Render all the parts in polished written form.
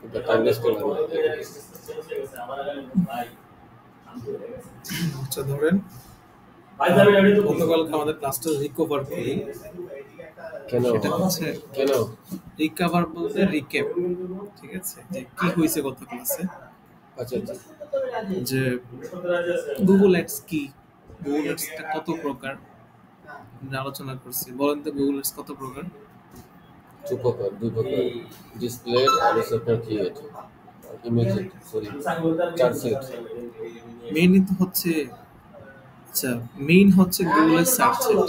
এটা time waste করলাম না। আচ্ছা ধরেন গতকালকে আমাদের ক্লাসটা রিকভার করি। কেন সেটা হচ্ছে কেন রিকভার বলতে রিক্যাপ, ঠিক আছে, যে কি হয়েছে গত ক্লাসে, আচ্ছা আচ্ছা যে গুগল অ্যাডস কি, গুগল অ্যাডসটা কত প্রকার আমরা আলোচনা করছি। বলেন তো গুগল অ্যাডস কত প্রকার? দুই প্রকার ডিসপ্লে আর হচ্ছে আপনার ক্রিয়েট ইমেজ সরি চার সেট মেইনই তো হচ্ছে, আচ্ছা মেইন হচ্ছে গুগলের সার্চ সেট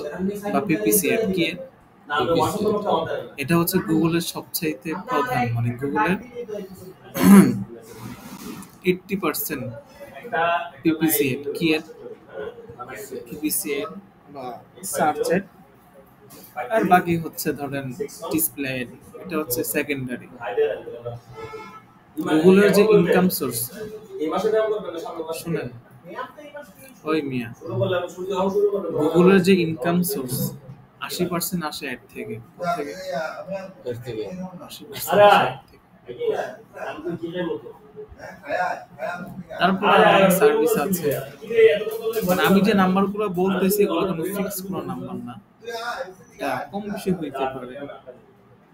বা পিপিসি অ্যাড কি এর? এটা হচ্ছে গুগলের সবচাইতে প্রধান, মানে গুগলের 80% পিপিসি অ্যাড কি এর? পিপিসি অ্যাড বা সার্চ অ্যাড, আর বাকি হচ্ছে ধরেন ডিসপ্লে অ্যাড, এটা হচ্ছে সেকেন্ডারি। গুগলের যে ইনকাম সোর্স, শুনেন ওই মিয়া, গুগলের যে ইনকাম সোর্স 80% আসে অ্যাড থেকে। এর থেকে 80% আসে অ্যাড থেকে। তারপরে অনেক সার্ভিস আছে, মানে আমি যে নাম্বারগুলো বলতেছি এগুলো কোনো ফিক্স কোনো নাম্বার না, এটা কম বেশি হইতে পারে,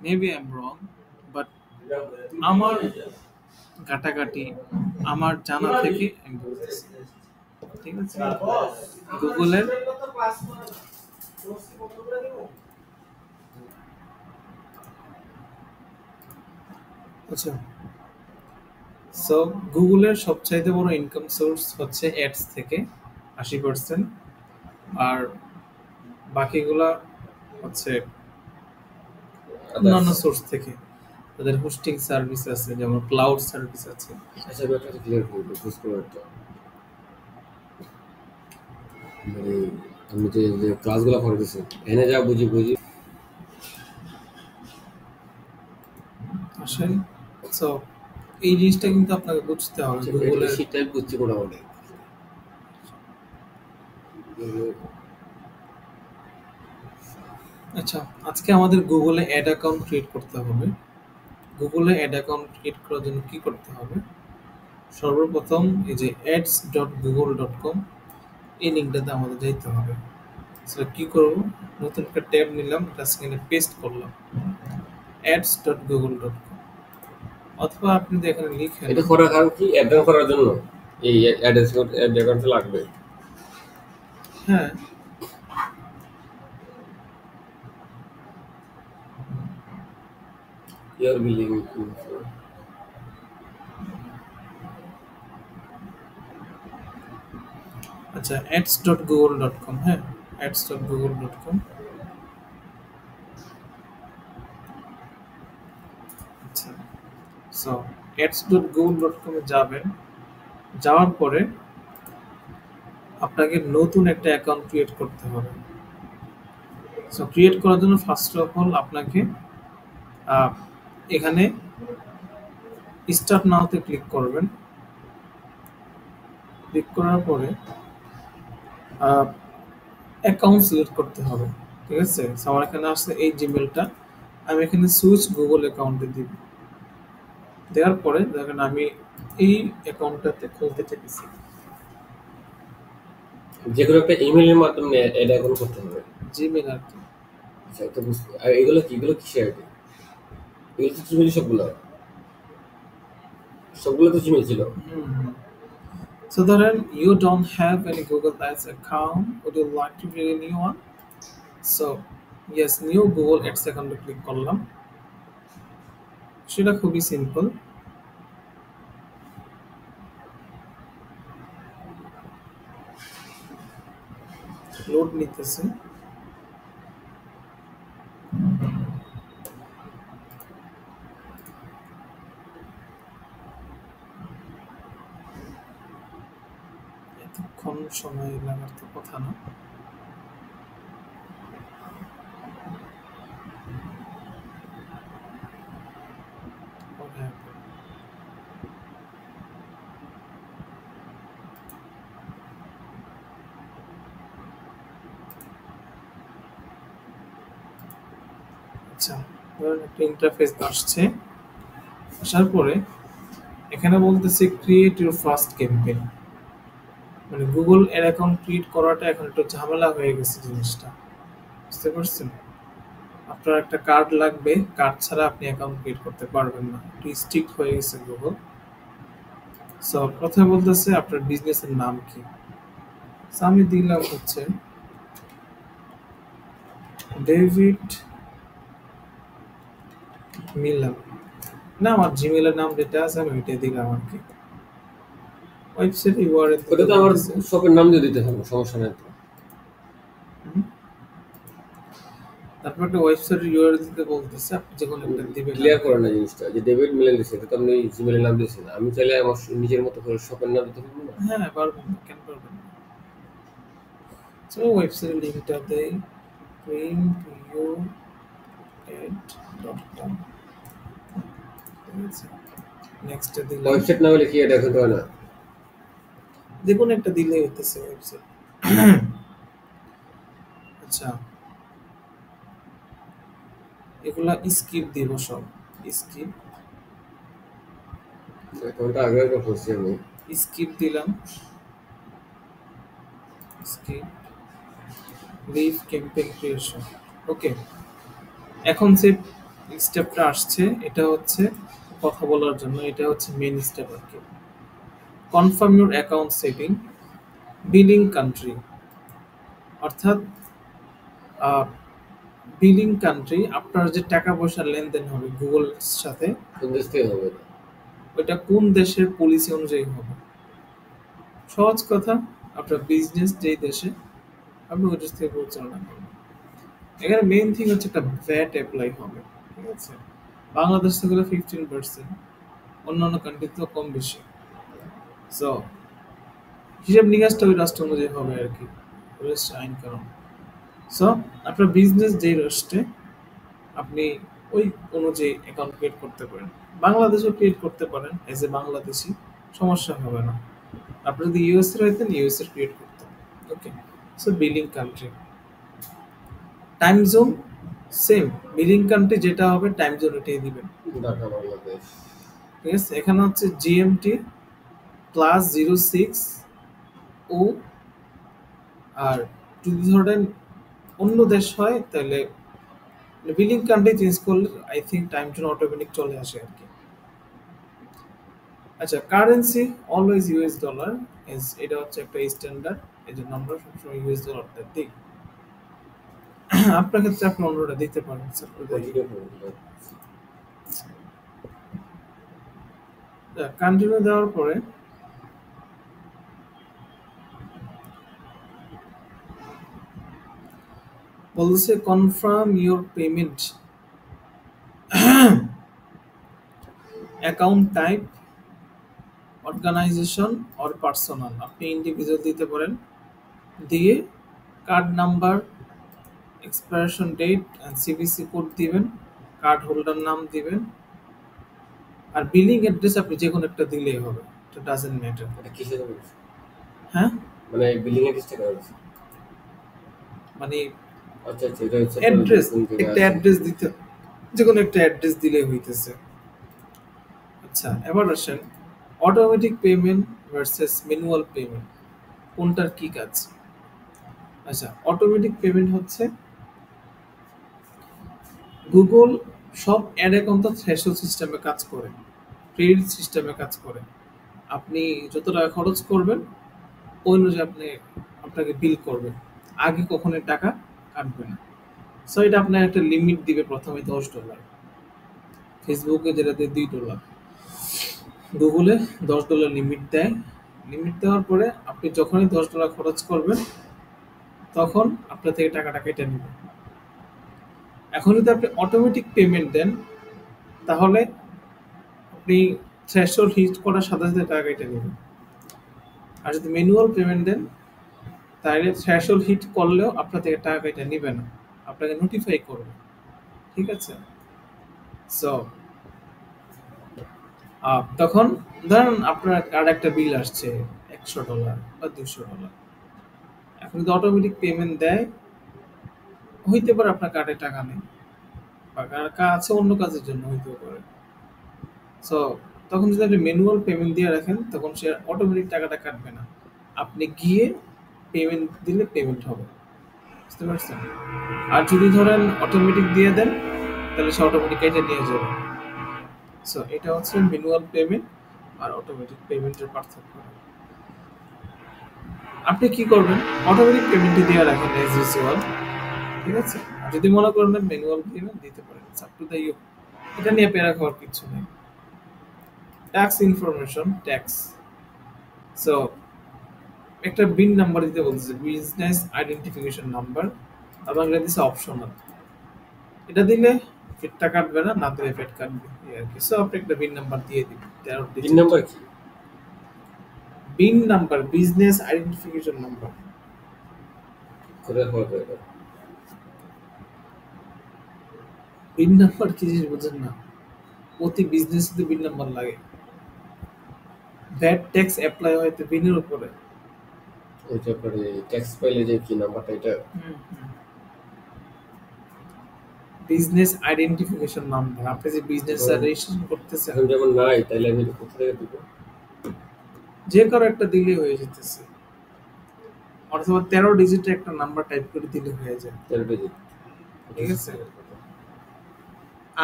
maybe I am wrong, but আমার ঘাটাঘাটি আমার জানা থেকে আমি বলতেছি, ঠিক আছে। গুগলের আচ্ছা, সো গুগলের সবচাইতে বড় ইনকাম সোর্স হচ্ছে অ্যাডস থেকে 80%, আর বাকিগুলা হচ্ছে অন্যান্য সোর্স থেকে। তাদের হোস্টিং সার্ভিস আছে, যেমন ক্লাউড সার্ভিস আছে। আচ্ছা ব্যাপারটা ক্লিয়ার করবো বুঝ করবো একটা মানে আমি যে যে ক্লাসগুলো করতেছি এনে যা বুঝি আসেন, সো এই জিনিসটা কিন্তু আপনাকে বুঝতে হবে। গুগলের বেশি টাইপ বুঝছি মোটামুটি আচ্ছা, আজকে আমাদের গুগলে অ্যাড অ্যাকাউন্ট ক্রিয়েট করতে হবে। গুগলে অ্যাড অ্যাকাউন্ট ক্রিয়েট করার জন্য কি করতে হবে? সর্বপ্রথম এই যে ads.google.com এই লিঙ্কটাতে আমাদের যাইতে হবে। সেটা কি করব, নতুন একটা ট্যাব নিলাম, এটা সেখানে পেস্ট করলাম ads.google.com, অথবা আপনি যদি এখানে লিখেন, এটা করার কারণ কি অ্যাড করার জন্য এই অ্যাড অ্যাকাউন্ট লাগবে হ্যাঁ ইয়ার বিলিং আচ্ছা ads.google.com, হ্যাঁ ads.google.com। আচ্ছা, সো ads.google.com এ যাবেন, যাওয়ার পরে আপনাকে নতুন একটা অ্যাকাউন্ট ক্রিয়েট করতে হবে। সো ক্রিয়েট করার জন্য ফার্স্ট অফ অল আপনাকে এখানে স্টার্ট নাওতে ক্লিক করবেন। ক্লিক করার পরে অ্যাকাউন্ট সিলেক্ট করতে হবে, ঠিক আছে। সো আমার এখানে আসছে এই জিমেলটা, আমি এখানে সুইচ গুগল অ্যাকাউন্টে দিব। দেওয়ার পরে দেখেন আমি এই অ্যাকাউন্টটাতে খুলতে চাইছি, যে কোনো একটা ইমেইলের মাধ্যমে অ্যাড অ্যাকাউন্ট করতে হবে জিমেল আর কি। আচ্ছা এটা বুঝতে আর এগুলো কিসের আইডি এগুলো তো জিমেল সবগুলো তো জিমেল ছিল So ধরেন you don't have any Google Ads account, would you like to create a new one? So yes, new Google Ads account click করলাম। সেটা খুবই সিম্পল, লোড নিতেছে। এতক্ষণ সময় লাগার তো কথা না। আচ্ছা, ধরেন একটা ইন্টারফেস আসছে, আসার পরে এখানে বলতেছে ক্রিয়েট ইউর ফার্স্ট ক্যাম্পেইন। মানে গুগল এর অ্যাকাউন্ট ক্রিয়েট করাটা এখন একটু ঝামেলা হয়ে গেছে জিনিসটা, বুঝতে পারছেন? আপনার একটা কার্ড লাগবে, কার্ড ছাড়া আপনি অ্যাকাউন্ট ক্রিয়েট করতে পারবেন না, একটু স্ট্রিক্ট হয়ে গেছে গুগল। সো প্রথমে বলতেছে আপনার বিজনেসের নাম কি। So, আমি দিলাম হচ্ছে ডেভিড মিলাম, না আমার জিমেলের নাম যেটা আছে আমি ওইটাই দিলাম আর কি। ওয়েবসাইট ইউআরএল ওটা দিতে তো আমার বলতেছে। শপের নাম দিয়ে দিতে হবে, সমস্যা নেই তো। হুম। তারপর একটা ওয়েবসাইট ইউআরএল দিতে বলতেছে, আপনি যে কোনো একটা দিবেন। ক্লিয়ার করে না জিনিসটা, যে ডেভিড মিলেন দিচ্ছে, এটা তো আপনি জিমেলের নাম দিয়েছেন। আমি চাইলে আমার নিজের মতো করে শপের নাম দিতে পারবো না? হ্যাঁ পারবেন না, কেন পারবেন না? চলো ওয়েবসাইটের লিঙ্কটা দেই, printyoad.com। ঠিক আছে, নেক্সট দিলাম। ওয়েবসাইট না হলে কি এটা এখন হয় না? যে কোনো একটা দিলে হইতেছে ওয়েবসাইট। আচ্ছা, এগুলা স্কিপ দিব সব, স্কিপ অ্যাকাউন্টটা আগে আগে করছি আমি। স্কিপ দিলাম, স্কিপ লিভ ক্যাম্পেইন ক্রিয়েশন। ওকে, এখন যে স্টেপটা আসছে এটা হচ্ছে কথা বলার জন্য, এটা হচ্ছে মেইন স্টেপ আর কি। Confirm your account setting, billing country, অর্থাৎ বিলিং কান্ট্রি, আপনার যে টাকা পয়সার লেনদেন হবে গুগলের সাথে, কোন দেশ থেকে হবে এটা? ওইটা কোন দেশের পলিসি অনুযায়ী হবে। সহজ কথা, আপনার বিজনেস যেই দেশে, আপনি ওই দেশ থেকে পরিচালনা করবেন। এখানে মেইন থিং হচ্ছে একটা ভ্যাট অ্যাপ্লাই হবে, ঠিক আছে? বাংলাদেশ থেকে 15%, অন্যান্য কান্ট্রি তো কম বেশি। সো হিসাব নিকাশটা ওই রাষ্ট্র অনুযায়ী হবে আর কি, ওই রাষ্ট্রের আইন কানুন। সো আপনার বিজনেস যেই রাষ্ট্রে, আপনি ওই অনুযায়ী অ্যাকাউন্ট ক্রিয়েট করতে পারেন। বাংলাদেশও ক্রিয়েট করতে পারেন এজ এ বাংলাদেশি, সমস্যা হবে না। আপনি যদি ইউএস এর হইতেন ইউএস এর ক্রিয়েট করতেন। Okay, so billing country, time zone same, billing country যেটা হবে টাইম জোন এটাই দিবেন, ঢাকা বাংলাদেশ। ঠিক আছে? এখানে হচ্ছে জিএমটি +06 ও, আর যদি ধরেন অন্য দেশ হয় তাহলে বিলিং কান্ট্রি চেঞ্জ করলে I think time zone automatic চলে আসে আর কি। আচ্ছা, কারেন্সি অলওয়েজ ইউএস ডলার, এটা হচ্ছে একটা স্ট্যান্ডার্ড, এই জন্য আমরা সবসময় ইউএস ডলারটা দিই। আপনার ক্ষেত্রে আপনি অন্যটা দিতে পারেন, কন্টিনিউ দেওয়ার পরে বলছে confirm your payment account type, organization or personal, আপনি ইন্ডিভিজুয়াল দিতে পারেন, দিয়ে card number, expiration date and CVC code দিবেন, কার্ড হোল্ডার নাম দিবেন, আর বিলিং অ্যাড্রেস আপনি যে কোনো একটা দিলেই হবে, এটা ডাজেন্ট ম্যাটার। এটা কিসের জন্য করছে? হ্যাঁ, মানে বিলিং এর কিসটা করা হচ্ছে? মানে আচ্ছা আচ্ছা, এটা হচ্ছে অ্যাড্রেস, কোন জায়গায় একটা আছে? অ্যাড্রেস দিতে, যে কোনো একটা অ্যাড্রেস দিলেই হইতেছে। আচ্ছা, এবার আসেন automatic payment versus manual payment, কোনটার কি কাজ? আচ্ছা, অটোমেটিক পেমেন্ট হচ্ছে গুগল সব অ্যাড অ্যাকাউন্ট তো থ্রেশহোল্ড সিস্টেমে কাজ করে, ক্রেডিট সিস্টেমে কাজ করে। আপনি যত টাকা খরচ করবেন ওই অনুযায়ী আপনাকে বিল করবে, আগে কখনোই টাকা কাটবে না। সো এটা আপনার একটা লিমিট দিবে, প্রথমে $10, ফেসবুকে যেটা দেয় $2, গুগলে $10 লিমিট দেয়। লিমিট দেওয়ার পরে আপনি যখনই $10 খরচ করবেন তখন আপনার থেকে টাকাটা কেটে নেবে। এখন যদি আপনি অটোমেটিক পেমেন্ট দেন তাহলে আপনি থ্রেশহোল্ড হিট করার সাথে সাথে টাকা কেটে নেবেন। আর যদি ম্যানুয়াল পেমেন্ট দেন তাহলে থ্রেশহোল্ড হিট করলেও আপনার থেকে টাকা কেটে নেবে না, আপনাকে নোটিফাই করবে, ঠিক আছে? সো তখন ধরেন আপনার আর একটা বিল আসছে $100 বা $200, এখন যদি অটোমেটিক পেমেন্ট দেয়, হইতে পারে আপনার কার্ডে টাকা নেই বা কার আছে অন্য কাজের জন্য হইতেও পারে। সো তখন যদি আপনি ম্যানুয়াল পেমেন্ট দিয়ে রাখেন তখন সে অটোমেটিক টাকাটা কাটবে না, আপনি গিয়ে পেমেন্ট দিলে পেমেন্ট হবে। বুঝতে পারছেন? আর যদি ধরেন অটোমেটিক দিয়ে দেন তাহলে সে অটোমেটিক কেটে নিয়ে যাবে। সো এটা হচ্ছে ম্যানুয়াল পেমেন্ট আর অটোমেটিক পেমেন্টের পার্থক্য। আপনি কি করবেন, অটোমেটিক পেমেন্টে দিয়ে রাখেন এজ ইউজুয়াল, ঠিক আছে? আর যদি মনে করেন ম্যানুয়াল পেমেন্ট দিতে পারেন, আপ টু দ্য ইউ, এটা নিয়ে প্যারা খাওয়ার কিছু নেই। Tax information, tax. সো একটা বিন নাম্বার দিতে বলতেছে, বিজনেস আইডেন্টিফিকেশন নাম্বার, এবং এটা দিচ্ছে অপশনাল। এটা দিলে ফেটটা কাটবে না, না দিলে ফেট কাটবে, এই আর কি। সো আপনি একটা বিন নাম্বার দিয়ে দিবেন, 13 পিন ডিজিট। নাম্বার কি? BIN number, business identification number. করে হবে এটা? বিন নাম্বার কি জিনিস বোঝেন না? প্রতি বিজনেসে বিন নাম্বার লাগে। ভ্যাট ট্যাক্স অ্যাপ্লাই হয় তো বিনের উপরে। ওইটা পরে ট্যাক্স পাইলে যে কি নাম্বারটা এটা? বিজনেস আইডেন্টিফিকেশন নাম্বার, আপনি যে বিজনেস রেজিস্ট্রেশন করতেছেন, এখন যেমন নাই তাইলে আমি এটা কোথা থেকে দিব? যে কারো একটা দিলে হয়ে যেতেছে, অথবা 13 ডিজিটের একটা নাম্বার টাইপ করে দিলে হয়ে যায়। 13 ডিজিট। ঠিক আছে?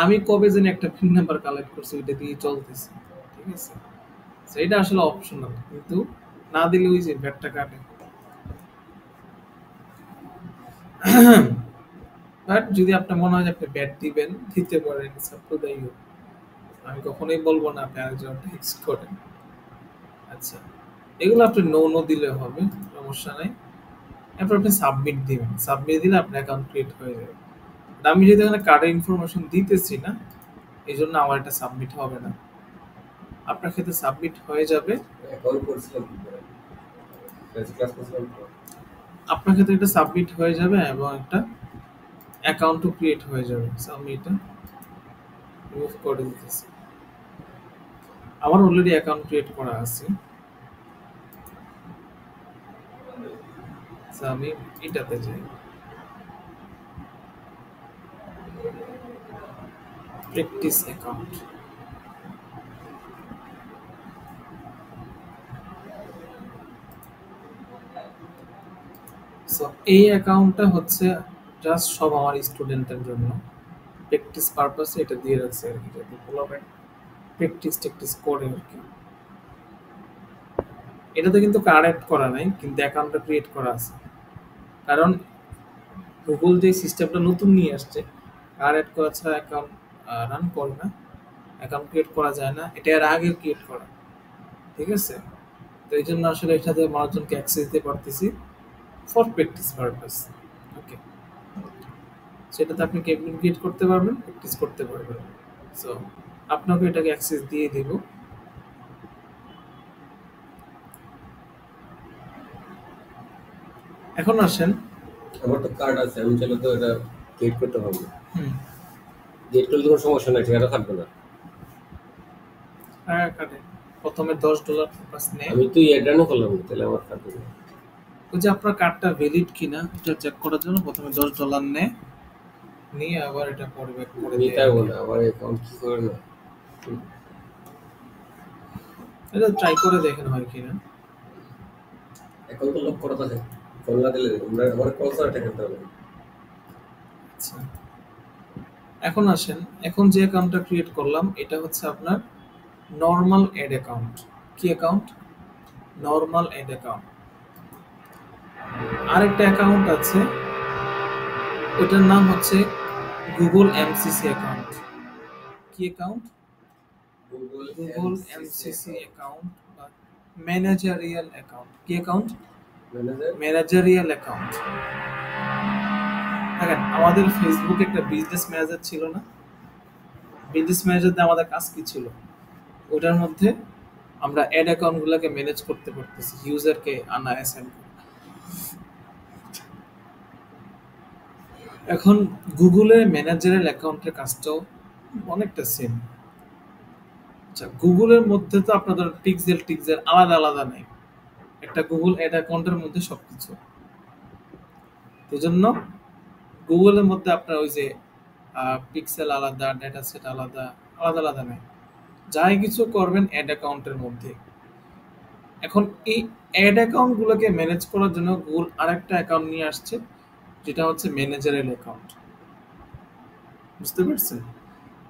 আমি কবে জানি একটা পিন নাম্বার কালেক্ট করছি, ওইটা দিয়ে চলতেছে। ঠিক আছে? So, এটা আসলে অপশনাল, কিন্তু না দিলে ওই যে ব্যাটটা কাটে। বাট যদি আপনার মনে হয় যে আপনি ব্যাট দিবেন, দিতে পারেন, সাপ্রদায়ী। আমি কখনোই বলবো না আপনি আরেকজন টেক্সট করেন। আচ্ছা, এগুলো আপনি নো নো দিলে হবে, সমস্যা নাই। এরপর আপনি সাবমিট দিবেন, সাবমিট দিলে আপনার অ্যাকাউন্ট ক্রিয়েট হয়ে যাবে। আর আমি যদি এখানে কার্ডের ইনফরমেশন দিতেছি না, এই জন্য আমার এটা সাবমিট হবে না। আপনার ক্ষেত্রে সাবমিট হয়ে যাবে। অ্যাকাউন্ট করছিলাম কি করে? ক্লাস করছিলাম তো। আপনার ক্ষেত্রে এটা সাবমিট হয়ে যাবে এবং একটা অ্যাকাউন্টও ক্রিয়েট হয়ে যাবে। সো আমি এটা রিমুভ করে দিতেছি। আমার অলরেডি অ্যাকাউন্ট ক্রিয়েট করা আছে। সো আমি এটাতে যাই, প্র্যাকটিস অ্যাকাউন্ট। সো এই অ্যাকাউন্টটা হচ্ছে জাস্ট সব আমার স্টুডেন্টের জন্য, প্র্যাকটিস পারপাসে এটা দিয়ে রাখছে আর কি, যাতে পোলাপেন প্র্যাকটিস টেকটিস করে আর কি। এটাতে কিন্তু কার্ড অ্যাড করা নাই, কিন্তু অ্যাকাউন্টটা ক্রিয়েট করা আছে। কারণ গুগল যে সিস্টেমটা নতুন নিয়ে আসছে, কার্ড অ্যাড করা ছাড়া অ্যাকাউন্ট রান করে না, অ্যাকাউন্ট ক্রিয়েট করা যায় না, এটা এর আগে ক্রিয়েট করা। ঠিক আছে? তো এই জন্য আসলে এটাতে মানুষজনকে অ্যাক্সেস দিতে পারতেছি ফর প্র্যাকটিস পারপাস। ওকে, সেটাতে আপনি ক্রিয়েট করতে পারবেন, প্র্যাকটিস করতে পারবেন। সো আপনাকে এটাকে অ্যাক্সেস দিয়ে দিব। এখন আসেন, আমার তো কার্ড আছে, আমি চাইলে তো এটা গেট করতে পারবো। হুম, গেট করলে তো কোনো সমস্যা নাই, ঠিকানা থাকবে না। টাকা কাটে। প্রথমে $10 পারপাস নেয়। আমি তো অ্যাডানো করলাম না, তাহলে আমার থাকবে না। ওই যে আপনার কার্ডটা ভ্যালিড কিনা এটা চেক করার জন্য প্রথমে $10 নেয়, নিয়ে আবার এটা পরে ব্যাক করে দেয়। নিতে পারবো না, আমার অ্যাকাউন্ট কি করে না? এটা ট্রাই করে দেখেন হয় কিনা। অ্যাকাউন্ট তো লক করা থাকে, ফোন না দিলে আমরা আমার কল করা টাকা দিতে হবে। আচ্ছা, এখন আসেন, এখন যে অ্যাকাউন্টটা ক্রিয়েট করলাম এটা হচ্ছে আপনার নর্মাল অ্যাড অ্যাকাউন্ট। কি অ্যাকাউন্ট? Normal ad account. আরেকটা অ্যাকাউন্ট আছে, ওটার নাম হচ্ছে গুগল এমসিসি অ্যাকাউন্ট। কি account? Google Google MCC account বা ম্যানেজারিয়াল অ্যাকাউন্ট। কি অ্যাকাউন্ট? ম্যানেজার। Managerial account. দেখেন, আমাদের ফেসবুকে একটা বিজনেস ম্যানেজার ছিল না? বিজনেস ম্যানেজার দিয়ে আমাদের কাজ কি ছিল? ওটার মধ্যে আমরা অ্যাড অ্যাকাউন্টগুলোকে ম্যানেজ করতে পারতেছি, ইউজারকে আনা অ্যাসাইন। এখন গুগলের ম্যানেজারিয়াল অ্যাকাউন্টের কাজটাও অনেকটা সেম। আচ্ছা, গুগলের মধ্যে তো আপনাদের পিক্সেল টিক্সেল আলাদা আলাদা নেই, একটা গুগল অ্যাড অ্যাকাউন্টের মধ্যে সবকিছু। এই জন্য গুগলের মধ্যে আপনার ওই যে পিক্সেল আলাদা, ডেটা সেট আলাদা, আলাদা আলাদা নেই। যাই কিছু করবেন অ্যাড অ্যাকাউন্টের মধ্যে। এখন এই অ্যাড অ্যাকাউন্টগুলোকে ম্যানেজ করার জন্য গুগল আরেকটা অ্যাকাউন্ট নিয়ে আসছে, যেটা হচ্ছে ম্যানেজারেল অ্যাকাউন্ট। বুঝতে পারছেন?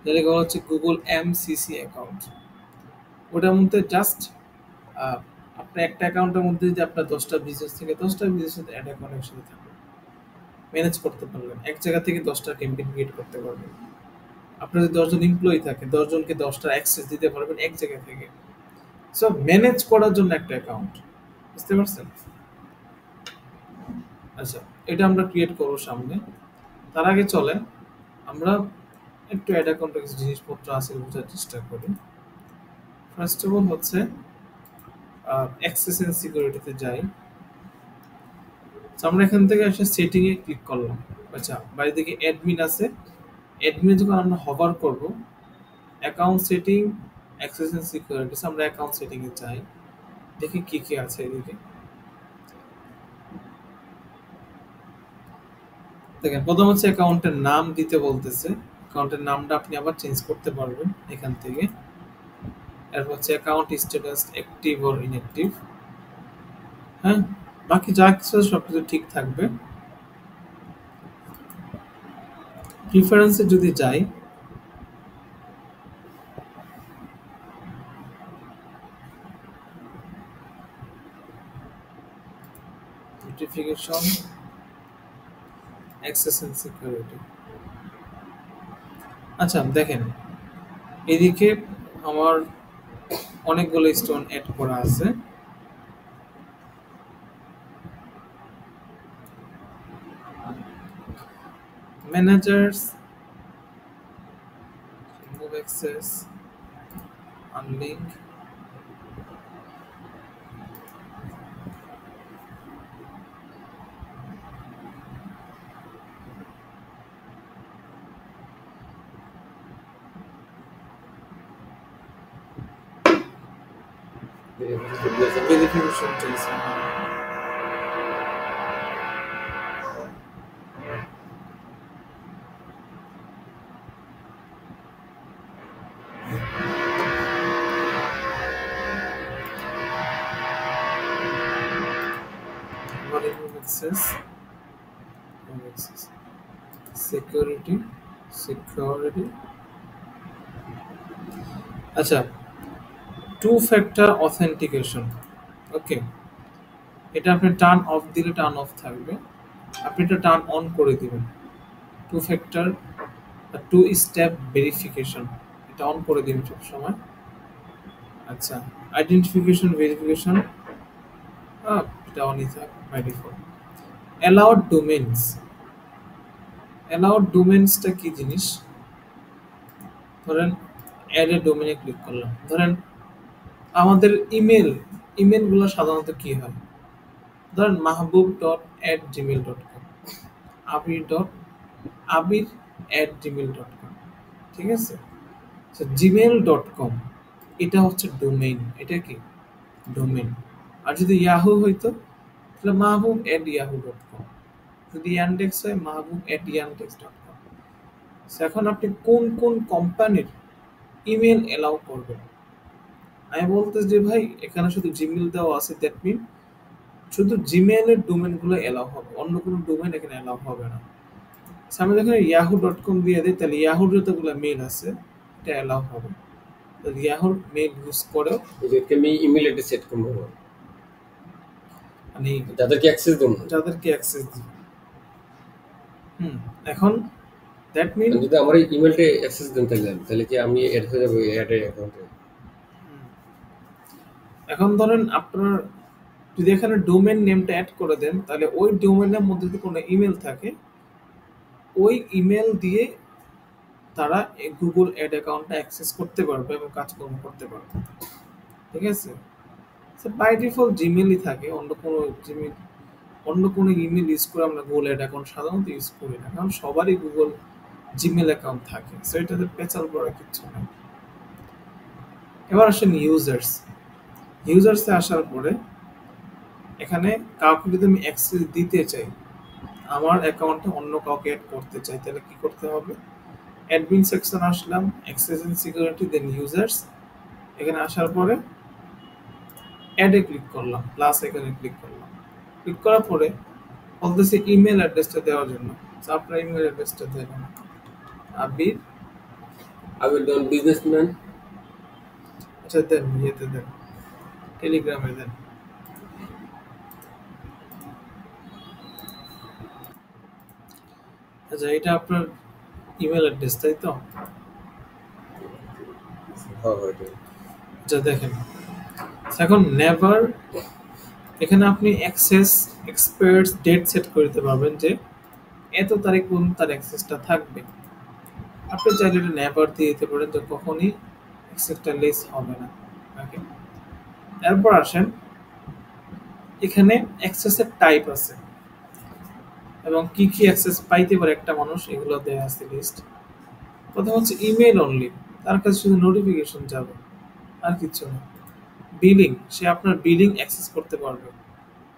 যেটাকে বলা হচ্ছে গুগল এমসিসি অ্যাকাউন্ট। ওটার মধ্যে জাস্ট আপনার একটা অ্যাকাউন্টের মধ্যে যদি আপনার 10টা বিজনেস থেকে 10টা বিজনেসের অ্যাড অ্যাকাউন্ট একসাথে থাকবে, ম্যানেজ করতে পারবেন। এক জায়গা থেকে 10টা ক্যাম্পেইন ক্রিয়েট করতে পারবেন। আপনার যদি 10জন এমপ্লয়ি থাকে, 10জনকে 10টা অ্যাক্সেস দিতে পারবেন এক জায়গা থেকে। সো ম্যানেজ করার জন্য একটা অ্যাকাউন্ট। বুঝতে পারছেন? আচ্ছা, এটা আমরা ক্রিয়েট করবো সামনে। তার আগে চলেন আমরা একটু অ্যাড অ্যাকাউন্টে কিছু জিনিসপত্র আছে বোঝার চেষ্টা করি। ফার্স্ট অফ অল হচ্ছে অ্যাক্সেস এন্ড সিকিউরিটিতে যাই। So, আমরা এখান থেকে এসে সেটিং এ ক্লিক করলাম। আচ্ছা, বাইরে দিকে অ্যাডমিন আছে। অ্যাডমিনে যখন আমরা হভার করব, account setting, access and security, আমরা অ্যাকাউন্ট সেটিং এ যাই, দেখি কি কি আছে এদিকে। দেখেন, প্রথম হচ্ছে অ্যাকাউন্টের নাম দিতে বলতেছে। অ্যাকাউন্টের নামটা আপনি আবার চেঞ্জ করতে পারবেন এখান থেকে। এরপর হচ্ছে account status active or inactive. হ্যাঁ, বাকি যা কিছু আছে সবকিছু ঠিক থাকবে। প্রিফারেন্সে যদি যাই, নোটিফিকেশন, অ্যাক্সেস এন্ড সিকিউরিটি। আচ্ছা দেখেন, এদিকে আমার অনেকগুলো স্টোন অ্যাড করা আছে। Managers, move access, unlink, verification চাইছে। Move access, move access, security, security. আচ্ছা, টু ফ্যাক্টর অথেন্টিকেশন। ওকে, এটা আপনি টার্ন অফ দিলে টার্ন অফ থাকবে, আপনি এটা টার্ন অন করে দিবেন। Two factor, two step verification, এটা অন করে দিবেন সবসময়। আচ্ছা, আইডেন্টিফিকেশন ভেরিফিকেশন, এটা অনই থাক by default. Allowed domains, allowed ডোমেইনসটা কি জিনিস? ধরেন অ্যাড এ ডোমেইনে ক্লিক করলাম। ধরেন আমাদের ইমেলগুলো সাধারণত কি হয়? ধরেন mahbub.@gmail.com, abir.abir@gmail.com, ঠিক আছে? gmail.com এটা হচ্ছে ডোমেইন। এটা কি? ডোমেইন। আর যদি ইয়াহু হইতো তাহলে mahbub@yahoo.com, যদি ইয়ান্ডেক্স হয় mahbub@yandex.com। এখন আপনি কোন কোন কোম্পানির ইমেল এলাও করবেন? আমি বলতেছি যে ভাই এখানে শুধু জিমেল দেওয়া আছে, দ্যাট মিন শুধু জিমেইলের ডোমেইনগুলো এলাও হবে, অন্য কোনো ডোমেইন এখানে এলাও হবে না। আমি যখন yahoo.com দিয়ে দিই, তাহলে ইয়াহুর যতগুলো মেইল আছে এটা এলাও হবে। তাহলে ইয়াহুর মেইল ইউজ করেও এদেরকে আমি ইমেল অ্যাড্রেস সেট করব, মানে যাদেরকে অ্যাক্সেস দেব, যাদেরকে অ্যাক্সেস দিবে। এখন দ্যাট মিন যদি আমার ইমেলটা অ্যাক্সেস দেন তাহলে কি আমি অ্যাড হয়ে যাব অ্যাড অ্যাকাউন্টে? এখন ধরেন আপনার যদি এখানে ডোমেইন নেমটা অ্যাড করে দেন, তাহলে ওই ডোমেইনের মধ্যে যদি কোনো ইমেল থাকে, ওই ইমেল দিয়ে তারা গুগল অ্যাড অ্যাকাউন্টটা অ্যাক্সেস করতে পারবে এবং কাজকর্ম করতে পারবে। ঠিক আছে? বাই ডিফল্ট জিমেলই থাকে, অন্য কোনো ইমেল ইউজ করে আমরা গুগল অ্যাড অ্যাকাউন্ট সাধারণত ইউজ করি না, কারণ সবারই গুগল জিমেল অ্যাকাউন্ট থাকে। সো এটাতে পেঁচাল পড়া কিচ্ছু নেই। এবার আসেন ইউজার্সে আসার পরে এখানে কাউকে যদি আমি অ্যাক্সেস দিতে চাই, আমার অ্যাকাউন্টে অন্য কাউকে অ্যাড করতে চাই, তাহলে কি করতে হবে? অ্যাডমিন সেকশন আসলাম, access and security, then users, এখানে আসার পরে অ্যাডে ক্লিক করলাম, প্লাস এখানে ক্লিক করলাম। ক্লিক করার পরে বলতেছে ইমেল অ্যাড্রেসটা দেওয়ার জন্য। তো আপনার ইমেল অ্যাড্রেসটা দেবেন আবির। আবির ডন বিজনেসম্যান। আচ্ছা দেন, ইয়েতে দেন, টেলিগ্রামে দেন। আচ্ছা এটা আপনার ইমেল অ্যাড্রেস তাই তো? হ্যাঁ হ্যাঁ ঠিক। আচ্ছা দেখেন, এখন নেভার, এখানে আপনি অ্যাক্সেস এক্সপায়ার্স ডেট সেট করে দিতে পারবেন যে এত তারিখ পর্যন্ত তার অ্যাক্সেসটা থাকবে। আপনি চাইলে এটা নেভার দিয়ে দিতে পারেন, তো কখনই অ্যাক্সেসটা লেস হবে না। ওকে, এরপর আসেন, এখানে অ্যাক্সেসের টাইপ আছে এবং কি কি অ্যাক্সেস পাইতে পারে একটা মানুষ, এগুলো দেওয়া আছে লিস্ট। প্রথম হচ্ছে ইমেল অনলি, তার কাছে শুধু নোটিফিকেশন যাবে আর কিছু না। বিলিং, সে আপনার বিলিং অ্যাক্সেস করতে পারবে,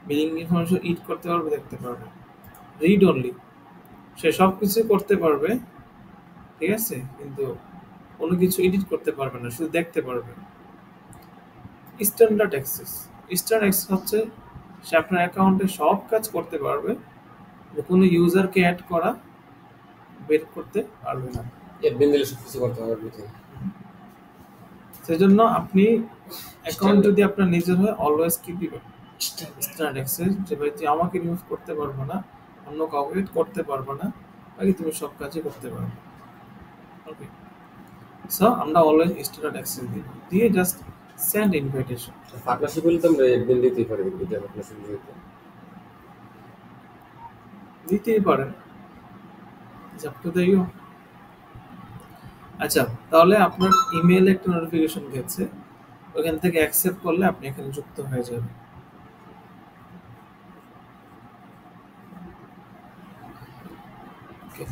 বিলিং ইনফরমেশন ইড করতে পারবে, দেখতে পারবে। রিড অনলি, সে সব কিছু করতে পারবে, ঠিক আছে, কিন্তু কোনো কিছু এডিট করতে পারবে না, শুধু দেখতে পারবে। স্ট্যান্ডার্ড অ্যাক্সেস, স্ট্যান্ডার্ড অ্যাক্সেস হচ্ছে সে আপনার অ্যাকাউন্টে সব কাজ করতে পারবে, কোনো ইউজারকে অ্যাড করা বের করতে পারবে না। অ্যাডমিন দিলে সব কিছু করতে হবে বুঝি। সেজন্য আপনি অ্যাকাউন্ট যদি আপনার নিজের হয় অলওয়েজ কি দিবেন স্ট্যান্ডার্ড অ্যাক্সেস, যে ভাই তুই আমাকে রিমুভ করতে পারবো না, অন্য কাউকে করতে পারবো না, বাকি তুমি সব কাজই করতে পারবে। ওকে, সো আমরা অলওয়েজ স্ট্যান্ডার্ড অ্যাক্সেস দিব, দিয়ে জাস্ট সেন্ড ইনভাইটেশন। পার্টনারশিপ হলে তো আমরা অ্যাডমিন দিতেই পারি, কিন্তু পার্টনারশিপ দিতে দিতেই পারেন, আপ টু দ্য ইউ। আচ্ছা, তাহলে আপনার ইমেইলে একটা নোটিফিকেশন গেছে, ওখান থেকে অ্যাকসেপ্ট করলে আপনি এখানে যুক্ত হয়ে যাবেন। ওকে,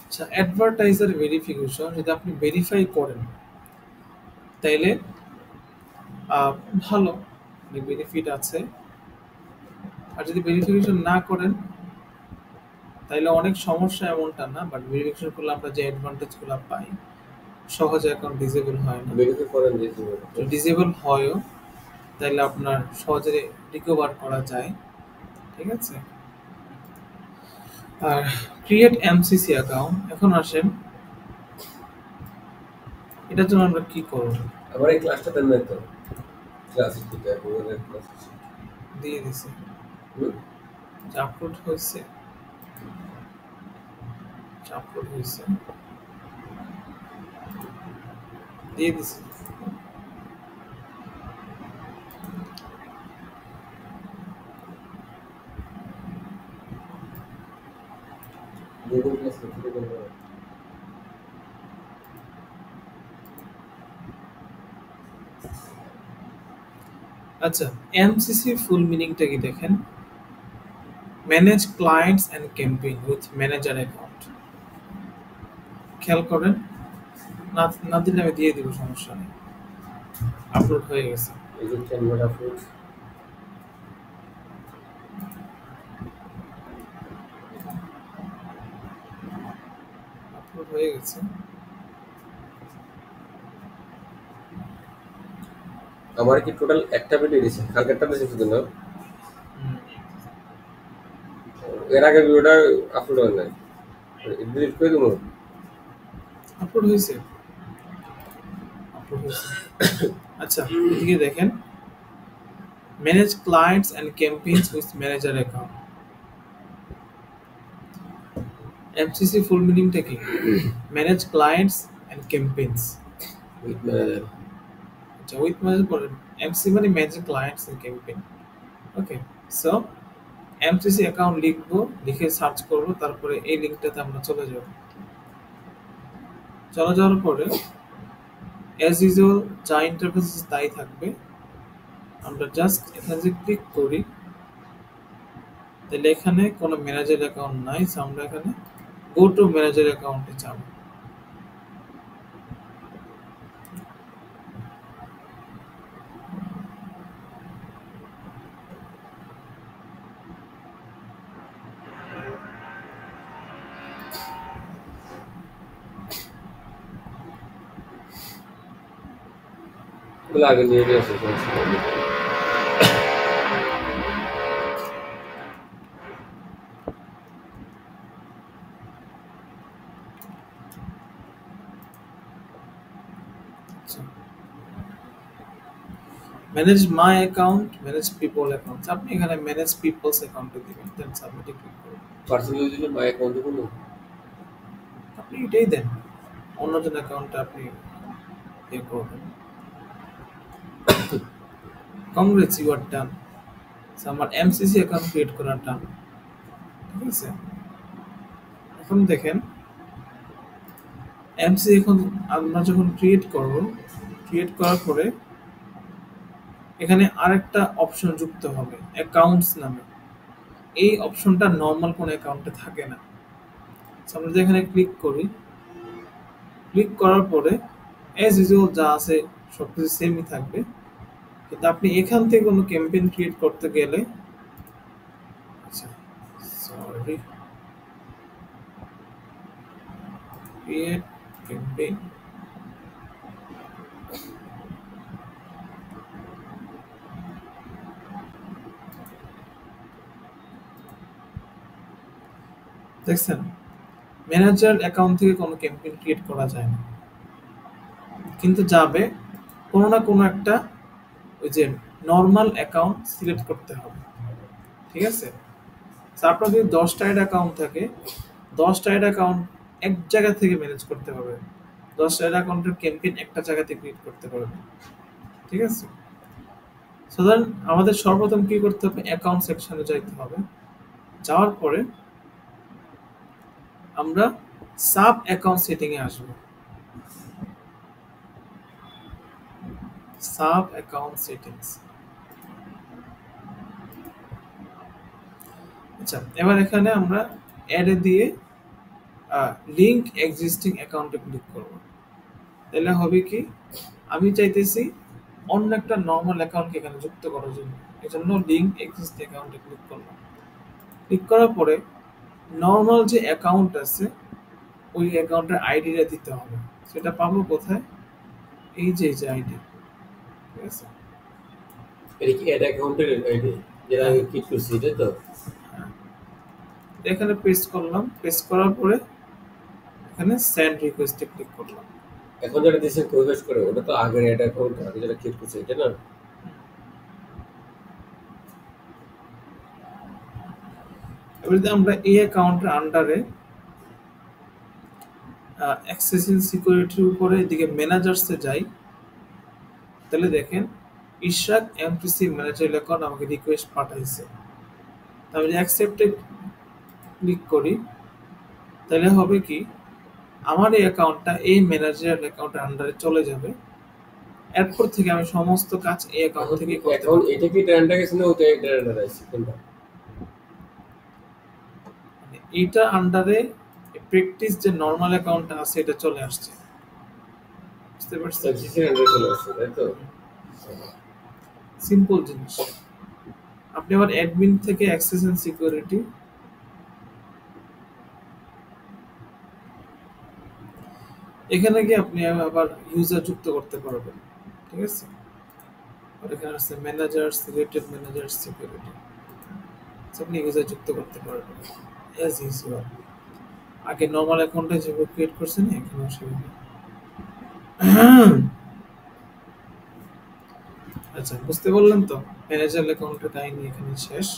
আচ্ছা অ্যাডভার্টাইজার ভেরিফিকেশন যদি আপনি ভেরিফাই করেন তাইলে আহ, ভালো, বেনিফিট আছে। আর যদি ভেরিফিকেশন না করেন তাইলে অনেক সমস্যা, এমনটা না, বাট ভেরিফিকেশন করলে আমরা যে অ্যাডভান্টেজগুলো পাই সহজে অ্যাকাউন্ট ডিসেবল হয় না। ভেরিফাই করেন যে তো ডিসেবল হয়ও, তাইলে আপনার সহজে রিকভার করা যায়, ঠিক আছে। আর ক্রিয়েট এমসিসি অ্যাকাউন্ট, এখন আসেন এটার জন্য আমরা কি করব। আমার এই ক্লাসটা দেন নাই তো, ক্লাস দিতে গুগলের ক্লাস দিয়ে দিছি, আপলোড হয়েছে, আপলোড হয়েছে, দিয়ে দিছি। গুগল ক্লাস দিতে করব। আচ্ছা, এমসিসি ফুল মিনিংটা কি দেখেন, manage clients and campaign with manager account. খেয়াল করেন, না না দিলে আমি দিয়ে দিব, সমস্যা নেই। আপলোড হয়ে গেছে, এই যে ক্যানভা আপলোড আপলোড হয়ে গেছে। আমার কি টোটাল একটা ভিডিও দিয়েছে, কালকেরটা দিয়েছে শুধু না, হুম, এর আগে ভিডিওটা আপলোড হয় নাই, ডিলিট করে দেবো। আপলোড হয়েছে, আপলোড হয়েছে। আচ্ছা এদিকে দেখেন, manage clients and campaigns with manager account. MCC full মিনিংটা কি, manage clients and campaigns with manager. আচ্ছা উইথ ম্যানেজার পড়েন, এমসি মানে manage clients and campaign. Okay, so MCC account লিখবো, লিখে সার্চ করবো, তারপরে এই লিঙ্কটাতে আমরা চলে যাব। চলে যাওয়ার পরে অ্যাজ ইউজুয়াল যা ইন্টারফেস তাই থাকবে, আমরা জাস্ট এখানে যে ক্লিক করি, তাহলে এখানে কোনো ম্যানেজার অ্যাকাউন্ট নাই, so আমরা এখানে গো টু ম্যানেজার অ্যাকাউন্টে যাব। এগুলো আগে নিয়ে নিয়ে আসো, সমস্যা নেই। Manage my account, manage people account, আপনি এখানে ম্যানেজ পিপলস অ্যাকাউন্টে দিবেন, দেন সাবমিটে ক্লিক করুন। পার্সোনালি দিলে মাই অ্যাকাউন্ট দেবো না? আপনি এটাই দেন, অন্যজন অ্যাকাউন্টে আপনি ইয়ে করবেন। কংগ্রেটস, ইউ আর ডান। আমার এমসিসি অ্যাকাউন্ট ক্রিয়েট করা ডান, ঠিক আছে। এখন দেখেন এমসি এখন আমরা যখন ক্রিয়েট করব, ক্রিয়েট করার পরে এখানে আরেকটা অপশন যুক্ত হবে অ্যাকাউন্টস নামে। এই অপশনটা নর্মাল কোন অ্যাকাউন্টে থাকে না। আমরা যদি এখানে ক্লিক করি, ক্লিক করার পরে অ্যাজ ইউজুয়াল যা আছে সবকিছু সেমই থাকবে, কিন্তু আপনি এখান থেকে কোনো ক্যাম্পেইন ক্রিয়েট করতে গেলে, আচ্ছা সরি, ক্রিয়েট ক্যাম্পেইন, দেখছেন ম্যানেজার অ্যাকাউন্ট থেকে কোনো ক্যাম্পেইন ক্রিয়েট করা যায় না, কিন্তু যাবে কোনো না কোনো একটা ওই যে নর্মাল অ্যাকাউন্ট সিলেক্ট করতে হবে, ঠিক আছে। আপনার যদি 10টা অ্যাকাউন্ট থাকে, 10টা অ্যাকাউন্ট এক জায়গা থেকে ম্যানেজ করতে হবে, 10টা অ্যাকাউন্টের ক্যাম্পেইন একটা জায়গা থেকে ক্রিয়েট করতে পারবে, ঠিক আছে। সুতরাং আমাদের সর্বপ্রথম কি করতে হবে, অ্যাকাউন্ট সেকশনে যাইতে হবে। যাওয়ার পরে আমরা সাব অ্যাকাউন্ট সেটিং এ আসবো, সাব অ্যাকাউন্ট সেটিংস। আচ্ছা, এবার এখানে আমরা অ্যাড এ দিয়ে লিংক এক্সিস্টিং অ্যাকাউন্টে ক্লিক করব। তাহলে হবে কি, আমি চাইতেছি অন্য একটা নর্মাল অ্যাকাউন্টকে এখানে যুক্ত করার জন্য, এই জন্য লিংক এক্সিস্টিং অ্যাকাউন্টে ক্লিক করলাম। ক্লিক করার পরে নর্মাল যে অ্যাকাউন্ট আছে ওই অ্যাকাউন্টের আইডিটা দিতে হবে। সেটা পাবো কোথায়, এই যে আইডি, ঠিক আছে। এটা কি অ্যাড অ্যাকাউন্টের আইডি যেটা আমি ক্লিক করছি, তাই তো? এখানে পেস্ট করলাম, পেস্ট করার পরে এখানে সেন্ড রিকোয়েস্টে ক্লিক করলাম। এখন যেটা দিয়েছে প্রবেশ করে, ওটা তো আগের অ্যাড অ্যাকাউন্ট, আগে যেটা ক্লিক করছে এটা না? এবার যদি আমরা এই অ্যাকাউন্টের আন্ডারে অ্যাক্সেসিং সিকিউরিটির উপরে এদিকে ম্যানেজার্সে যাই, তাহলে দেখেন ইশরাক এমপিসি ম্যানেজার অ্যাকাউন্ট আমাকে রিকোয়েস্ট পাঠাইছে। আমি যদি অ্যাকসেপ্টে ক্লিক করি, তাহলে হবে কি, আমার এই অ্যাকাউন্টটা এই ম্যানেজার অ্যাকাউন্টের আন্ডারে চলে যাবে। এরপর থেকে আমি সমস্ত কাজ এই অ্যাকাউন্ট থেকে করতে এখন পারবো। এটা কি ট্রানজাকশন না, ওটা ট্রানজাকশন কোনটা? মানে এইটা আন্ডারে প্র্যাকটিস যে নরমাল অ্যাকাউন্টটা আছে এটা চলে আসছে, বুঝতে পারছেন? এক্সিস্টিং অ্যান্ড্রয়েড চলে আসছে, তাই তো? সিম্পল জিনিস। আপনি আবার অ্যাডমিন থেকে অ্যাক্সেস এন্ড সিকিউরিটি, এখানে গিয়ে আপনি আবার ইউজার যুক্ত করতে পারবেন, ঠিক আছে। আর এখানে আছে ম্যানেজার, সিলেক্টেড ম্যানেজার, সিকিউরিটি, আপনি ইউজার যুক্ত করতে পারবেন অ্যাজ ইউজুয়াল। আগে নর্মাল অ্যাকাউন্টে যেভাবে ক্রিয়েট করছেন এখানেও সেভাবে। আচ্ছা, বুঝতে বললেন তো ম্যানেজার অ্যাকাউন্টের কাহিনী এখানে শেষ।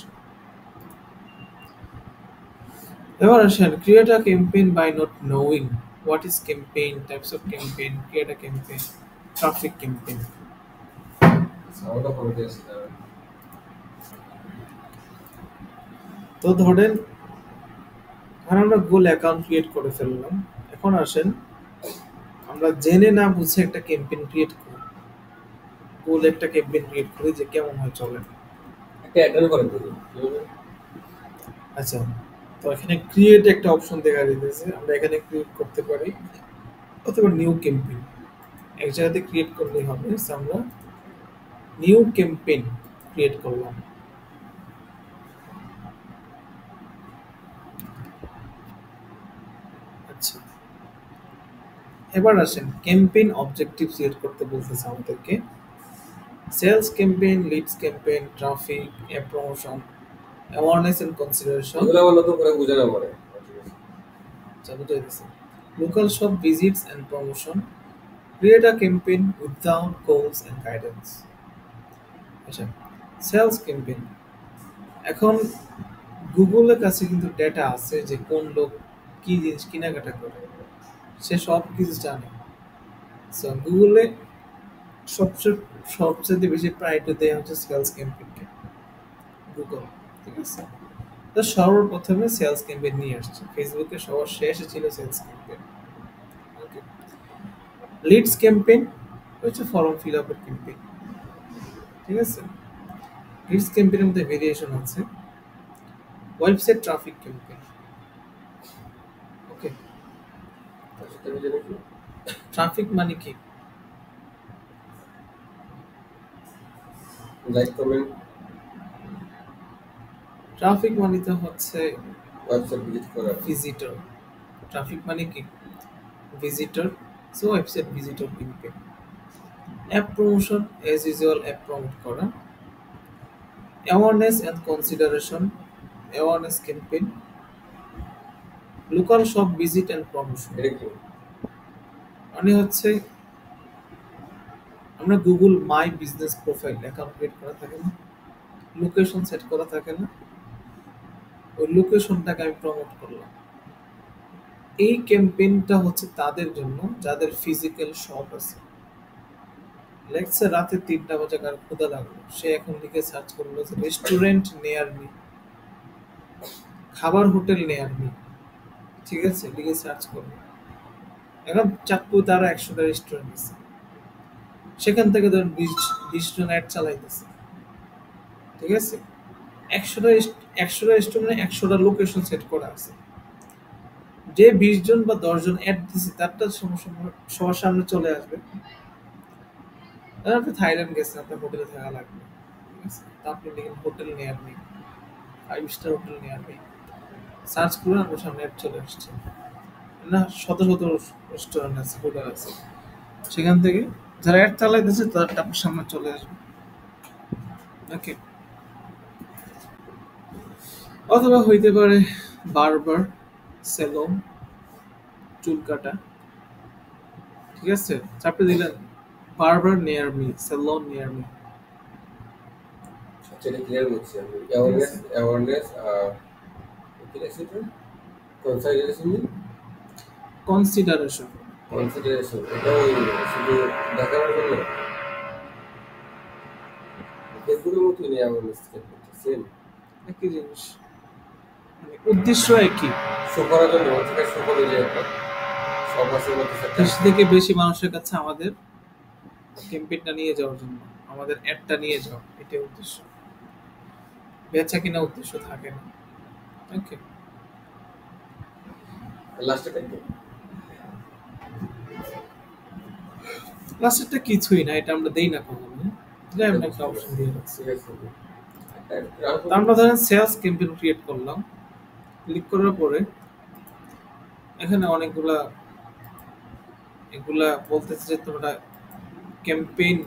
এবার আসেন create a campaign by not knowing what is campaign, types of campaign, create a campaign, traffic campaign. সাউন্ডটা করে দিয়েছে। তো ধরেন আমরা গোল অ্যাকাউন্ট ক্রিয়েট করে ফেললাম। এখন আসেন আমরা জেনে না বুঝে একটা ক্যাম্পেইন ক্রিয়েট করি, গোল একটা ক্যাম্পেইন ক্রিয়েট করি যে কেমন হয় চলেন। একটা অ্যাড করে দিই। আচ্ছা, তো এখানে ক্রিয়েট একটা অপশন দেখা দিতেছে, আমরা এখানে ক্রিয়েট করতে পারি অথবা নিউ ক্যাম্পেইন। এক জায়গাতে ক্রিয়েট করলেই হবে। So, আমরা নিউ ক্যাম্পেইন ক্রিয়েট করলাম। আচ্ছা, এবার আসেন ক্যাম্পেইন অবজেক্টিভ সিলেক্ট করতে বলতেছে আমাদেরকে। Sales campaign, leads campaign, traffic, app promotion, awareness and consideration. এগুলো আমার নতুন করে বোঝানো পড়ে। বুঝাই দিছে। Local shop visits and promotion, create a campaign without goals and guidance. আচ্ছা, সেলস ক্যাম্পেইন। এখন গুগলের কাছে কিন্তু ডেটা আছে যে কোন লোক কি জিনিস কেনাকাটা করে, সে সব কিছু জানে। সো গুগলে সবচেয়ে সবচেয়ে বেশি প্রায়োরিটি দেওয়া হচ্ছে সেলস ক্যাম্পেইনকে, গুগল। ঠিক আছে, তো সর্বপ্রথমে সেলস ক্যাম্পেইন নিয়ে আসছে। ফেসবুকে সবার শেষে ছিল সেলস ক্যাম্পেইন। ওকে, লিডস ক্যাম্পেইন হচ্ছে ফর্ম ফিল আপের ক্যাম্পেইন। ঠিক আছে, লিডস ক্যাম্পেইনের মধ্যে ভেরিয়েশন আছে। Website traffic campaign. ওকে, সেটা বুঝে কি ট্রাফিক মানে কি? লাইক কমেন্ট ট্রাফিক মানে তো হচ্ছে ওয়েবসাইট ভিজিট করা। ভিজিটর। ট্রাফিক মানে কি? Visitor. So website visitor campaign. App promotion, as usual app promote করা। Awareness and consideration, awareness campaign. Local shop visit and promotion এটা কি মানে হচ্ছে আমরা Google my business profile account create করা থাকে না, লোকেশন সেট করা থাকে না, ওই লোকেশনটাকে আমি প্রমোট করলাম। এই ক্যাম্পেইনটা হচ্ছে তাদের জন্য যাদের ফিজিক্যাল শপ আছে। লেটস রাতে ৩টা বাজে কার ক্ষুধা লাগলো, সে এখন লিখে সার্চ করলো যে রেস্টুরেন্ট নিয়ার মি, খাবার হোটেল নিয়ার মি। ঠিক আছে, লিখে সার্চ করলো। এখন চাঁদপুর তারা ১০০টা রেস্টুরেন্ট আছে, সেখান থেকে ধরুন ২০ জন অ্যাড চালাইতেছে। ঠিক আছে, ১০০টা রেস্টুরেন্টে ১০০টা লোকেশন সেট করা আছে। যে ২০ জন বা ১০ জন অ্যাড দিছে তারটা সবার সামনে চলে আসবে। ধরেন আপনি থাইল্যান্ড গেছেন, আপনার হোটেলে থাকা লাগবে। ঠিক আছে, তা আপনি লিখেন hotel near me, 5 star hotel near me, search করুন, আপনার সামনে অ্যাড চলে আসছে। না, শত শত রেস্টুরেন্ট আছে, হোটেল আছে, সেখান থেকে যারা অ্যাড চালাইতেছে তাদেরটা আপনার সামনে চলে আসবে। ওকে, অথবা হইতে পারে বারবার, সেলুন, চুল কাটা। ঠিক আছে, চাপে দিলেন বারবার near me, salon near me. সেটা ক্লিয়ার হচ্ছে আমি অ্যাওয়ারনেস অ্যাওয়ারনেস কি আছে এটা কনসাইডারেশন কনসিডারেশন কনসিডারেশন এটা ওই শুধু দেখানোর জন্য ফেসবুকের মতোই নেই অ্যাওয়ারনেস সেম একই জিনিস, মানে উদ্দেশ্য একই। শো করার জন্য ওখানে শো করে যে একটা সব আছে মধ্যে একটা বেশি থেকে বেশি মানুষের কাছে আমাদের ক্যাম্পেইনটা নিয়ে যাওয়ার জন্য, আমাদের অ্যাডটা নিয়ে যাওয়া, এটাই উদ্দেশ্য। বেচা কিনা উদ্দেশ্য থাকে না। ওকে, লাস্টে থাকবে লাস্টেরটা কিছুই না, এটা আমরা দেই না কখনো। এটা আমরা একটা অপশন দিয়ে রাখছি। ঠিক আছে তো আমরা ধরেন সেলস ক্যাম্পেইন ক্রিয়েট করলাম। ক্লিক করার পরে এখানে অনেকগুলা এগুলা বলতেছে যে তোমরা ক্যাম্পেইন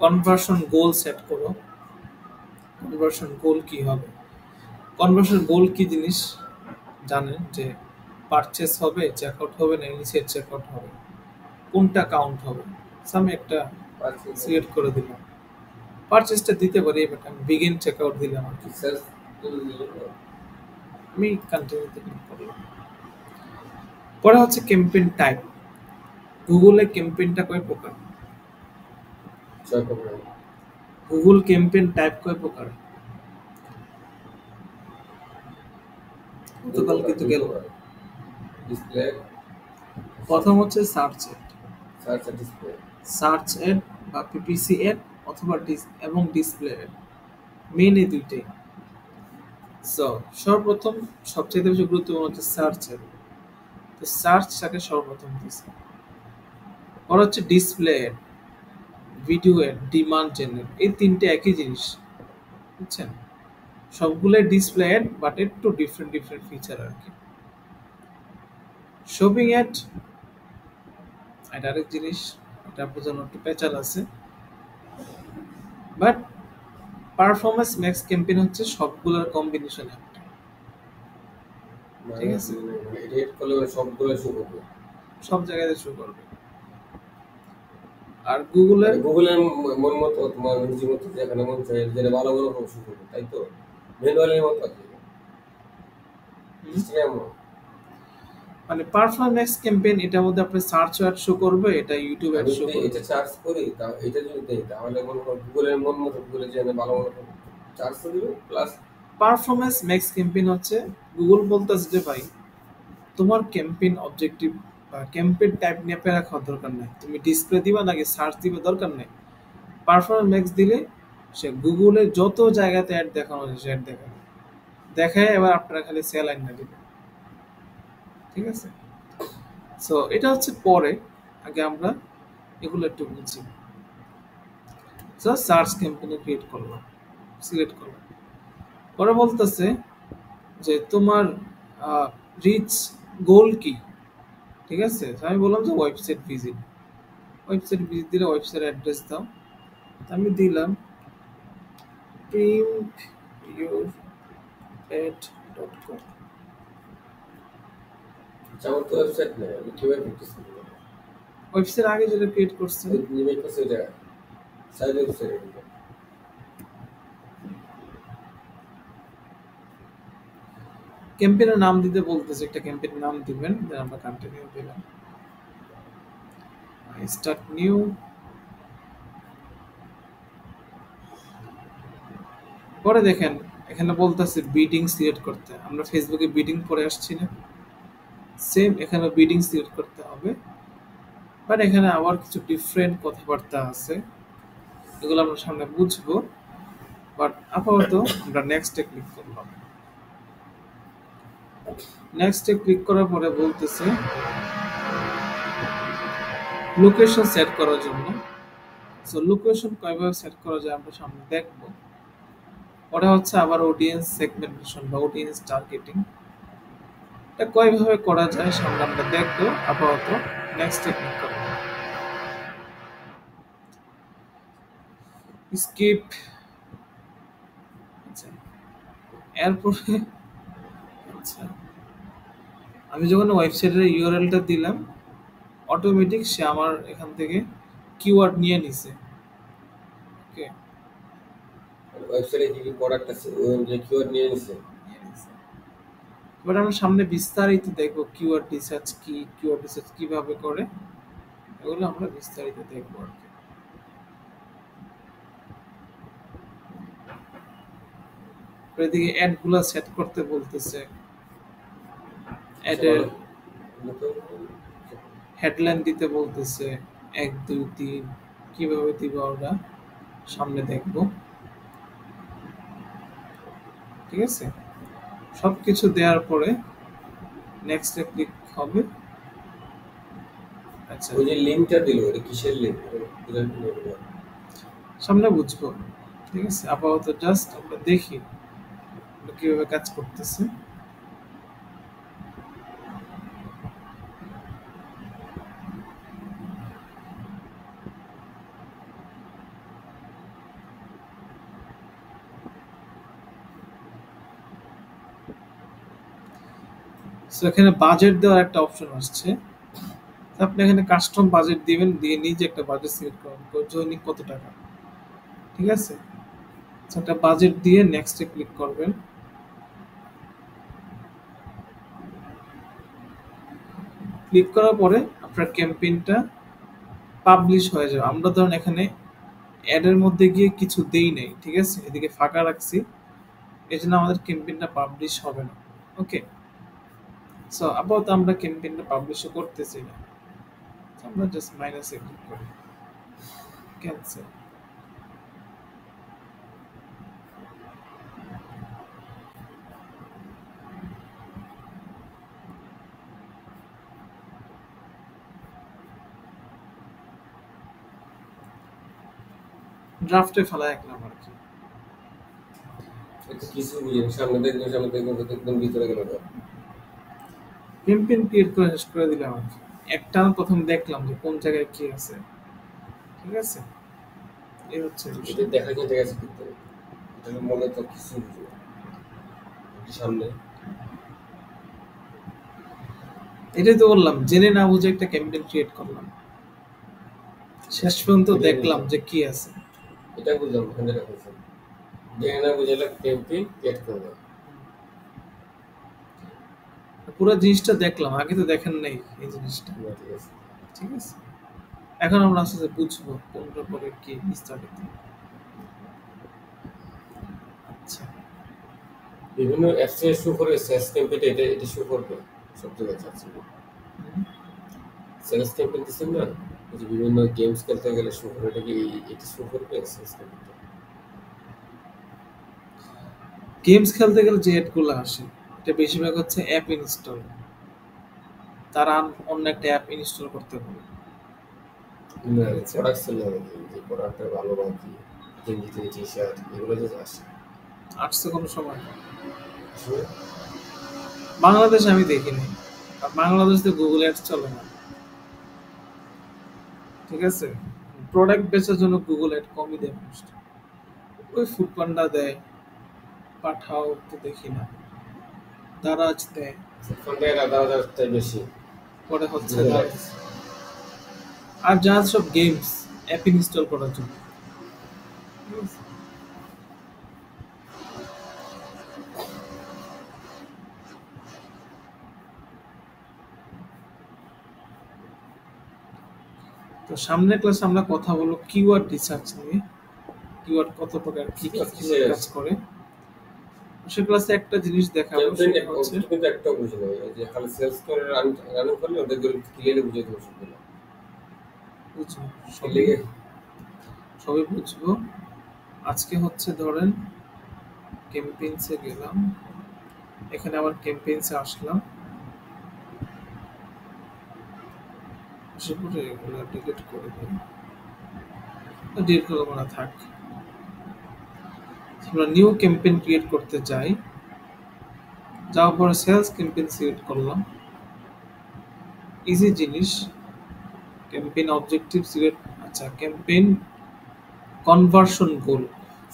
কনভার্সন গোল সেট করো। কনভার্সন গোল কি হবে? কনভার্সন গোল কি জিনিস জানেন? যে পারচেস হবে, চেকআউট হবে, না ইনিশিয়েট চেকআউট হবে, কোনটা কাউন্ট হবে। So, আমি একটা সিলেক্ট করে দিলাম, পারচেসটা দিতে পারি, বাট আমি বিগিন চেকআউট দিলাম আর কি। সেলস আমি কন্টিনিউতে ক্লিক করলাম। পরে হচ্ছে ক্যাম্পেইন টাইপ। গুগলে ক্যাম্পেইনটা কয় প্রকার? জয় প্রোগ্রাম গুগল ক্যাম্পেইন টাইপ কয় প্রকার? গতকাল কিন্তু গেল। ডিসপ্লে প্রথম হচ্ছে search ad. Search and display search ad বা পিপিসি এড অথবা এবং ডিসপ্লে এড, মেন এই দুইটাই। সো সর্বপ্রথম সবচেয়ে বেশি গুরুত্বপূর্ণ হচ্ছে সার্চের। তো সার্চটাকে সর্বপ্রথম দিছে। পর হচ্ছে display ad, video ad, demand generate, এই তিনটে একই জিনিস, বুঝছেন? সবগুলোই ডিসপ্লে এড বাট একটু ডিফারেন্ট ডিফারেন্ট ফিচার আর কি। শপিং এড এটা আরেক জিনিস, এটা বোঝানো একটু পেঁচাল আছে। বাট পারফরমেন্স ম্যাক্স ক্যাম্পেইন হচ্ছে সবগুলোর কম্বিনেশন একটা, মানে ঠিক আছে? রেড করলে সবগুলো শো করবে। সব জায়গায় শো করবে। আর গুগলের মানে গুগলের মন মতো তোমার নিজের মতো যেখানে মন চাই যেটা ভালো ভালো শো করবে, তাই তো? ম্যানুয়ালের মতো আছে সিস্টেম এমন। মানে পারফরমেন্স ক্যাম্পেইন এটার মধ্যে আপনি সার্চ অ্যাড শো করবে, এটা ইউটিউব অ্যাড আমি শো যদি করবে। এটা চার্জ করি এটা যদি দেই তাহলে মনে করো গুগলের মন মতো গুগলে যে ভালো মতো চার্জ করে দিবে প্লাস। পারফরমেন্স ম্যাক্স ক্যাম্পেইন হচ্ছে গুগল বলতেছে যে ভাই তোমার ক্যাম্পেইন অবজেক্টিভ বা ক্যাম্পেইন টাইপ নিয়ে প্যারা খাওয়ার দরকার নাই, তুমি ডিসপ্লে দিবা নাকি সার্চ দিবা দরকার নেই। পারফরমেন্স ম্যাক্স দিলে সে গুগলে যত জায়গাতে অ্যাড দেখানো যায় সে অ্যাড দেখাবে, দেখায় এবার আপনারা খালি সেল আইন না দিবেন, ঠিক আছে? সো এটা হচ্ছে পরে, আগে আমরা এগুলো একটু বুঝি। সো সার্চ ক্যাম্পেইন ক্রিয়েট করলাম, সিলেক্ট করলাম, পরে বলতেছে যে তোমার রিচ গোল কি, ঠিক আছে? তো আমি বললাম যে ওয়েবসাইট ভিজিট, ওয়েবসাইট ভিজিট দিলে ওয়েবসাইট অ্যাড্রেস দাও। তো আমি দিলাম primpyourpet.com। আমার তো ওয়েবসাইট নেই, আমি কিভাবে প্র্যাকটিস করবো? ওয়েবসাইট আগে যেটা ক্রিয়েট করছেন, ওই নিবে তো সেটা সাইড ওয়েবসাইট। ক্যাম্পেইনের নাম দিতে বলতেছে, একটা ক্যাম্পেইনের নাম দিবেন, দেন আমরা কন্টিনিউ দিলাম, স্টার্ট নিউ। পরে দেখেন এখানে বলতেছে বিডিং সিলেক্ট করতে, আমরা ফেসবুকে বিডিং পরে আসছি না, সেম এখানে বিডিং সিলেক্ট করতে হবে। বাট এখানে আবার কিছু ডিফারেন্ট কথাবার্তা আছে, এগুলো আমরা সামনে বুঝবো। বাট আপাতত আমরা নেক্সটে ক্লিক করলাম। নেক্সটে ক্লিক করার পরে বলতেছে লোকেশন সেট করার জন্য। সো লোকেশন কয়ভাবে সেট করা যায় আমরা সামনে দেখবো। ওটা হচ্ছে আবার অডিয়েন্স সেগমেন্টেশন বা অডিয়েন্স টার্গেটিং, এটা কয়ভাবে করা যায় সামনে আমরা দেখবো। আপাতত নেক্সটে ক্লিক করবো, স্কিপ। আচ্ছা, এরপরে আচ্ছা আমি যখন ওয়েবসাইটের ইউআরএলটা দিলাম অটোমেটিক সে আমার এখান থেকে কিওয়ার্ড নিয়ে নিছে। ওকে, ওয়েবসাইটে কি কি প্রোডাক্ট আছে ওই অনুযায়ী কিওয়ার্ড নিয়ে নিছে। নিয়ে নিছে। এবার আমরা সামনে বিস্তারিত দেখবো কিওয়ার্ড রিসার্চ কি, কিওয়ার্ড রিসার্চ কিভাবে করে, এগুলো আমরা বিস্তারিত দেখবো আর কি। এদিকে অ্যাড গুলা সেট করতে বলতেছে, আচ্ছা অ্যাডের ভালো মতো হেডলাইন দিতে বলতেছে, 1 2 3 কিভাবে দিব ওরা সামনে দেখবো, ঠিক আছে? সবকিছু দেওয়ার পরে নেক্সটে ক্লিক হবে। আচ্ছা, ওই যে লিঙ্কটা দিল এটা কিসের লিঙ্ক? সামনে বুঝবো, ঠিক আছে? আপাতত জাস্ট আমরা দেখি ওটা কিভাবে কাজ করতেছে। সো এখানে বাজেট দেওয়ার একটা অপশন আসছে। তো আপনি এখানে কাস্টম বাজেট দিবেন, দিয়ে নিজে একটা বাজেট সিলেক্ট করবেন দৈনিক কত টাকা, ঠিক আছে? তো একটা বাজেট দিয়ে নেক্সটে ক্লিক করবেন। ক্লিক করার পরে আপনার ক্যাম্পেইনটা পাবলিশ হয়ে যাবে। আমরা ধরুন এখানে অ্যাডের মধ্যে গিয়ে কিছু দেই নাই, ঠিক আছে? এদিকে ফাঁকা রাখছি, এই জন্য আমাদের ক্যাম্পেইনটা পাবলিশ হবে না। ওকে, সো আপাতত আমরা ক্যাম্পেইনটা পাবলিশও করতেছি না। So আমরা জাস্ট মাইনাসে ক্লিক করি, ক্যান্সেল। ড্রাফটে ফেলা এক নাম্বার কি? এটা কিছু বুঝি না। সামনে দেখবেন তো একদম ভিতরে গেল না। ক্যাম্পেইন ক্রিয়েট করে শেষ করে দিলাম আর কি। একটা প্রথম দেখলাম যে কোন জায়গায় কি আছে, ঠিক আছে, এই হচ্ছে এটা বিষয়। দেখা যেতে গেছে কিন্তু এটা মনে তো কিছু বুঝি না। সামনে এটাই তো বললাম, জেনে না বুঝে একটা ক্যাম্পেইন ক্রিয়েট করলাম, শেষ পর্যন্ত এটাই দেখলাম বুঝলাম, যে কি আছে। এটা বুঝলাম, এখানে রাখছি জেনে না বুঝালে ক্যাম্পেইন ক্রিয়েট করবে। পুরো জিনিসটা দেখলাম, আগে তো দেখেন নাই এই জিনিসটা, না, ঠিক আছে। ঠিক আছে। এখন আমরা আস্তে আস্তে বুঝবো কোনটার পরে কি বিস্তারিত। আচ্ছা, বিভিন্ন অ্যাপসে শো করে সেলস ক্যাম্পেইন, এটা শো করবে সব জায়গায় চাচ্ছে। হুম। সেলস ক্যাম্পেইন দিচ্ছেন না, এই যে বিভিন্ন গেমস খেলতে গেলে শো করে, এটা কি এটা শো করবে সেলস ক্যাম্পেইন? গেমস খেলতে গেলে যে অ্যাডগুলো আসে, এটা বেশিরভাগ হচ্ছে অ্যাপ ইনস্টল, তারা অন্য একটা অ্যাপ ইনস্টল করতে বলে, না, ঠিক আছে। প্রোডাক্ট সেল হবে কি, যে প্রোডাক্টের ভালো বা কি, গেঞ্জি থেকে টি শার্ট এগুলো যে আসে আসছে কোনো সময় আসলে। বাংলাদেশে আমি দেখিনি, আর বাংলাদেশে গুগল অ্যাডস চলে না, ঠিক আছে। প্রোডাক্ট বেচার জন্য গুগল অ্যাড কমই দেয় মানুষ, ওই ফুড পান্ডা দেয়, পাঠাও তো দেখি না, দারাজ দেয়, ফোনটা ১,০০০ টাই বেশি, পরে হচ্ছে গুগল দারাজ, অ্যাডস। আর যা সব গেমস অ্যাপ ইনস্টল করার জন্য, ঠিক আছে? তো সামনের ক্লাসে আমরা কথা বলবো কিওয়ার্ড রিসার্চ নিয়ে, কিওয়ার্ড কত প্রকার, কি কি কিভাবে কাজ করে। সে ক্লাসে একটা জিনিস দেখাবো, ক্যাম্পেইন সেটা হচ্ছে অবজেক্ট কিন্তু একটাও বুঝি না, এই যে খালি সেলস করে রানিং করলে ওদেরকে ক্লিয়ারলি বুঝাই দেবো সবগুলো। বুঝবো, এর সবই লিগে সবই বুঝবো। আজকে হচ্ছে ধরেন ক্যাম্পেইনসে গেলাম, এখানে আবার ক্যাম্পেইনসে আসলাম, আসার পরে এগুলো ডিলিট করে দিই, ডিলিট করবো না, থাক। আমরা নিউ ক্যাম্পেইন ক্রিয়েট করতে যাই, যাওয়ার পরে সেলস ক্যাম্পেইন সিলেক্ট করলাম, ইজি জিনিস। ক্যাম্পেইন অবজেক্টিভ সিলেক্ট, আচ্ছা ক্যাম্পেইন কনভার্সন গোল,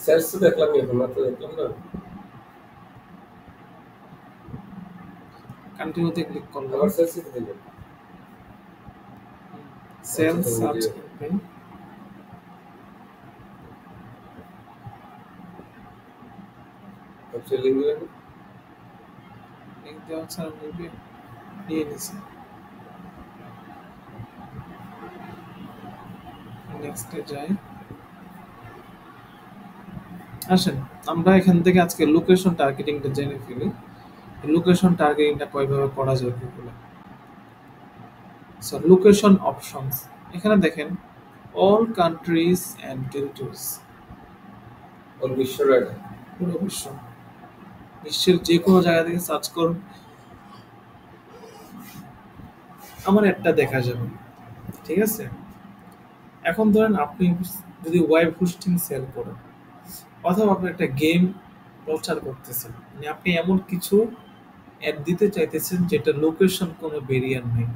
সেলস তো দেখলাম, এখন না তো দেখলাম না। কন্টিনিউতে ক্লিক করলাম, আবার সেলসই তো দিলেন। আচ্ছা, সেলস তো সার্চ বুঝে ক্যাম্পেইন, অ্যাকচুয়ালি লিঙ্ক দিলেন। লিঙ্ক দেওয়া ছাড়া নিবে, নিয়ে নিছে, নেক্সটে যাই। আসেন আমরা এখান থেকে আজকে লোকেশন টার্গেটিংটা জেনে ফেলি, লোকেশন টার্গেটিংটা কয়ভাবে করা যায় গুগলে। সো লোকেশন অপশনস, এখানে দেখেন অল কান্ট্রিজ অ্যান্ড টেরিটরিজ, ওর বিশ্বটা পুরো বিশ্ব, বিশ্বের যে কোনো জায়গা থেকে সার্চ করুন, আমার একটা দেখা যাবে, ঠিক আছে। এখন ধরেন আপনি যদি ওয়েব হোস্টিং সেল করেন, অথবা আপনি একটা গেম প্রচার করতেছেন, মানে আপনি এমন কিছু অ্যাড দিতে চাইতেছেন যেটা লোকেশন কোনো ব্যারিয়ার নেই,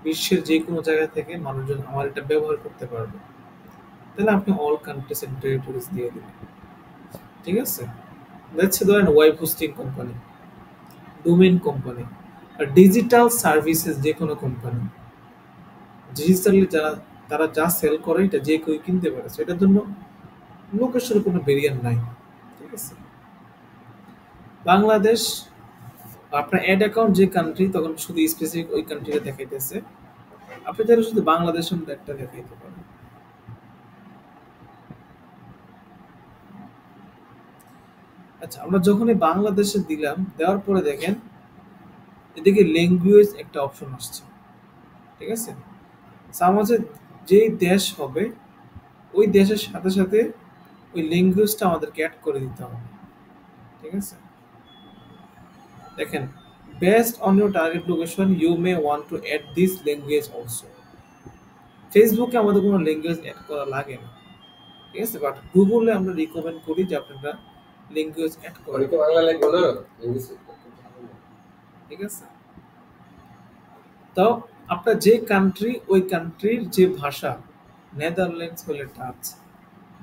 বিশ্বের যে কোনো জায়গা থেকে মানুষজন আমার এটা ব্যবহার করতে পারবে, তাহলে আপনি অল কান্ট্রিজ এন্ড টেরিটরিজ দিয়ে দিবেন, ঠিক আছে। দেখছে ধরেন web hosting company, domain company, আর ডিজিটাল সার্ভিসেস যে কোনো কোম্পানি, ডিজিটালি যারা, তারা যা সেল করে এটা যে কেউ কিনতে পারে, So এটার জন্য লোকেশনের কোনো ব্যারিয়ার নাই, ঠিক আছে। বাংলাদেশ, আপনার অ্যাড অ্যাকাউন্ট যে কান্ট্রি, তখন শুধু স্পেসিফিক ওই কান্ট্রিটা দেখাইতেছে, আপনি তাহলে শুধু বাংলাদেশের মধ্যে একটা দেখাইতে পারেন। আচ্ছা, আমরা যখনই বাংলাদেশে দিলাম, দেওয়ার পরে দেখেন এদিকে ল্যাঙ্গুয়েজ একটা অপশন আসছে, ঠিক আছে। সমাজে যেই দেশ হবে, ওই দেশের সাথে সাথে ওই ল্যাঙ্গুয়েজটা আমাদেরকে অ্যাড করে দিতে হবে, ঠিক আছে। দেখেন, based on your target location you may want to add this language also. ফেসবুকে আমাদের কোনো ল্যাঙ্গুয়েজ অ্যাড করা লাগে না, ঠিক আছে, বাট গুগলে আমরা রিকমেন্ড করি যে আপনারা ল্যাঙ্গুয়েজ অ্যাড করেন। অনেকে বাংলা লাগবে না, ইংলিশ করতে হবে না। ঠিক আছে, তো আপনার যে কান্ট্রি ওই কান্ট্রির যে ভাষা, নেদারল্যান্ডস হলে ডাচ,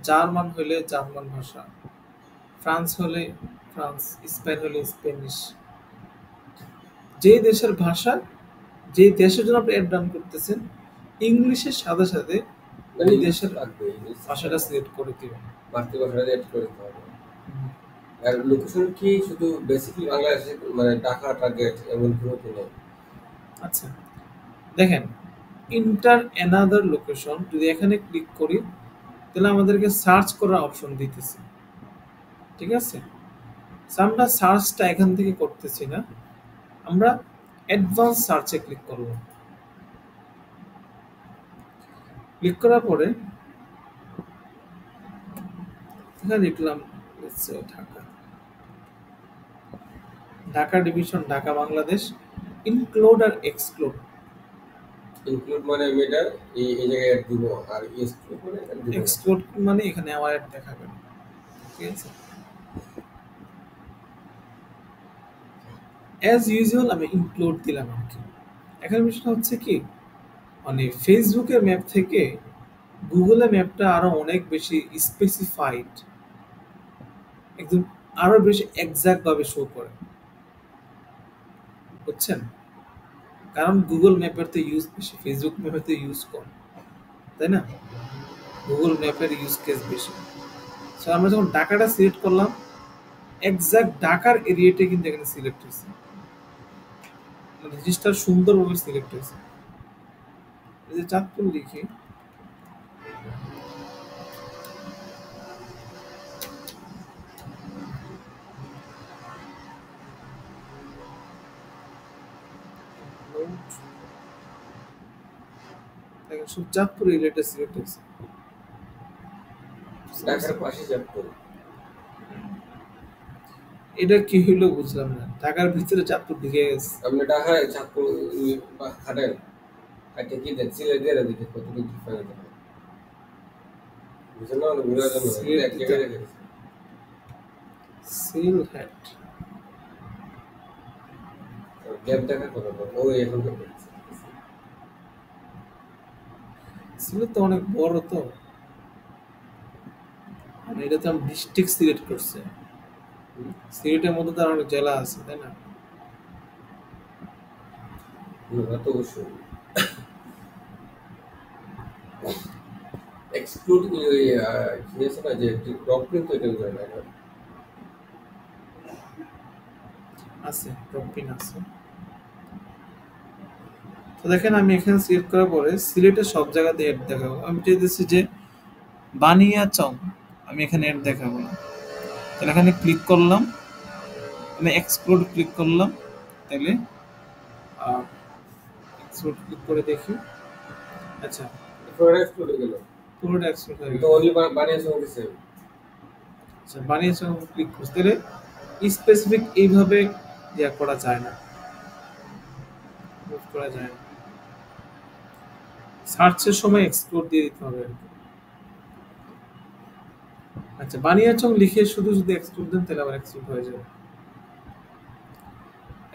জার্মান হলে জার্মান ভাষা, ফ্রান্স হলে ফ্রান্স, স্পেন হলে স্প্যানিশ, যে দেশের ভাষা, যে দেশের জন্য আপনি অ্যাড ডাউন করতেছেন, ইংলিশের সাথে সাথে মানে ওই ইংলিশ দেশের লাগবে, ইংলিশ ভাষাটা সিলেক্ট করে দিবেন। মাতৃভাষাটা অ্যাড করে দিতে হবে। আর লোকেশন কি শুধু বেসিক্যালি বাংলাদেশে, মানে ঢাকা টার্গেট এমন কোনো কি নেই? আচ্ছা, দেখেন, ইন্টার অ্যানাদার লোকেশন যদি এখানে ক্লিক করি তাহলে আমাদেরকে সার্চ করার অপশন দিতেছে। ঠিক আছে, So, আমরা সার্চটা এখান থেকে করতেছি না, আমরা অ্যাডভান্স সার্চে ক্লিক করব। ক্লিক করার পরে এখানে লিখলাম let's say Dhaka, Dhaka division, Dhaka Bangladesh, include আর এক্সক্লুড। ইনক্লুড মানে আমি এটা এই জায়গায় অ্যাড দিব, আর এক্সক্লুড মানে অ্যাড দিব না। এক্সক্লুড মানে এখানে আমার অ্যাড দেখাবে না। ঠিক আছে, অ্যাজ ইউজুয়াল আমি ইনক্লুড দিলাম আর কি। এখানে বিষয়টা হচ্ছে কি, মানে ফেসবুকের ম্যাপ থেকে গুগলের ম্যাপটা আরো অনেক বেশি স্পেসিফাইড, একদম আরো বেশি এক্সাক্ট ভাবে শো করে, বুঝছেন? কারণ গুগল ম্যাপের তো ইউজ বেশি, ফেসবুক ম্যাপের তো ইউজ কম, তাই না? গুগল ম্যাপের ইউজ কেস বেশি। সো আমরা যখন ঢাকাটা সিলেক্ট করলাম, এক্সাক্ট ঢাকার এরিয়াটা কিন্তু এখানে সিলেক্ট হয়েছে, মানে জিনিসটা সুন্দরভাবে সিলেক্ট হয়েছে। এই যে চাঁদপুর লিখি, দেখেন শুধু চাঁদপুর এরিয়াটা সিলেক্ট হয়েছে। ঢাকার পাশে চাঁদপুর। এটা কি হইলো বুঝলাম না, ঢাকার ভিতরে চাঁদপুর ঢুকে গেছে। আপনি ঢাকায় চাঁদপুর খাটেন, কাটে কি দেন, সিলে দিয়ে দেন, দেখে কতটুকু ডিফারেন্স হয়। বুঝলেন না, ঘুরে জন্য সিলেট এক জায়গায় রেখে দিয়েছে। সিলহেট, গ্যাপ দেখা করো, ওই এখন তো করছে। সিলেট তো অনেক বড়, তো মানে এটা তো ডিস্ট্রিক্ট সিলেক্ট করছে, সিলেটের মধ্যে তো আর অনেক জেলা আছে, তাই না? না তো অবশ্যই এক্সক্লুড ওই কি আছে না, যে ড্রপ কিন্তু এটা যায় না। আছে, ড্রপিন আছে। তো দেখেন আমি এখানে সিলেক্ট করার পরে সিলেটের সব জায়গাতে অ্যাড দেখাবো। আমি চাইতেছি যে বানিয়াচং, আমি এখানে অ্যাড দেখাবো না, তাহলে এখানে ক্লিক করলাম, আমি এক্সক্লুড ক্লিক করলাম, তাহলে এক্সক্লুড ক্লিক করে দেখি, আচ্ছা পুরোটা এক্সক্লুড হয়ে গেল, পুরোটা এক্সক্লুড হয়ে তো গেল। অনলি বানিয়েছে দিছে। আচ্ছা বানিয়াচং ক্লিক করতে গেলে স্পেসিফিক এইভাবে ইয়া করা যায় না, মুভ করা যায় না, সার্চের সময় এক্সক্লুড দিয়ে দিতে হবে আর কি। আচ্ছা বানিয়াচং লিখে শুধু যদি এক্সক্লুড দেন তাহলে আবার এক্সক্লুড হয়ে যাবে।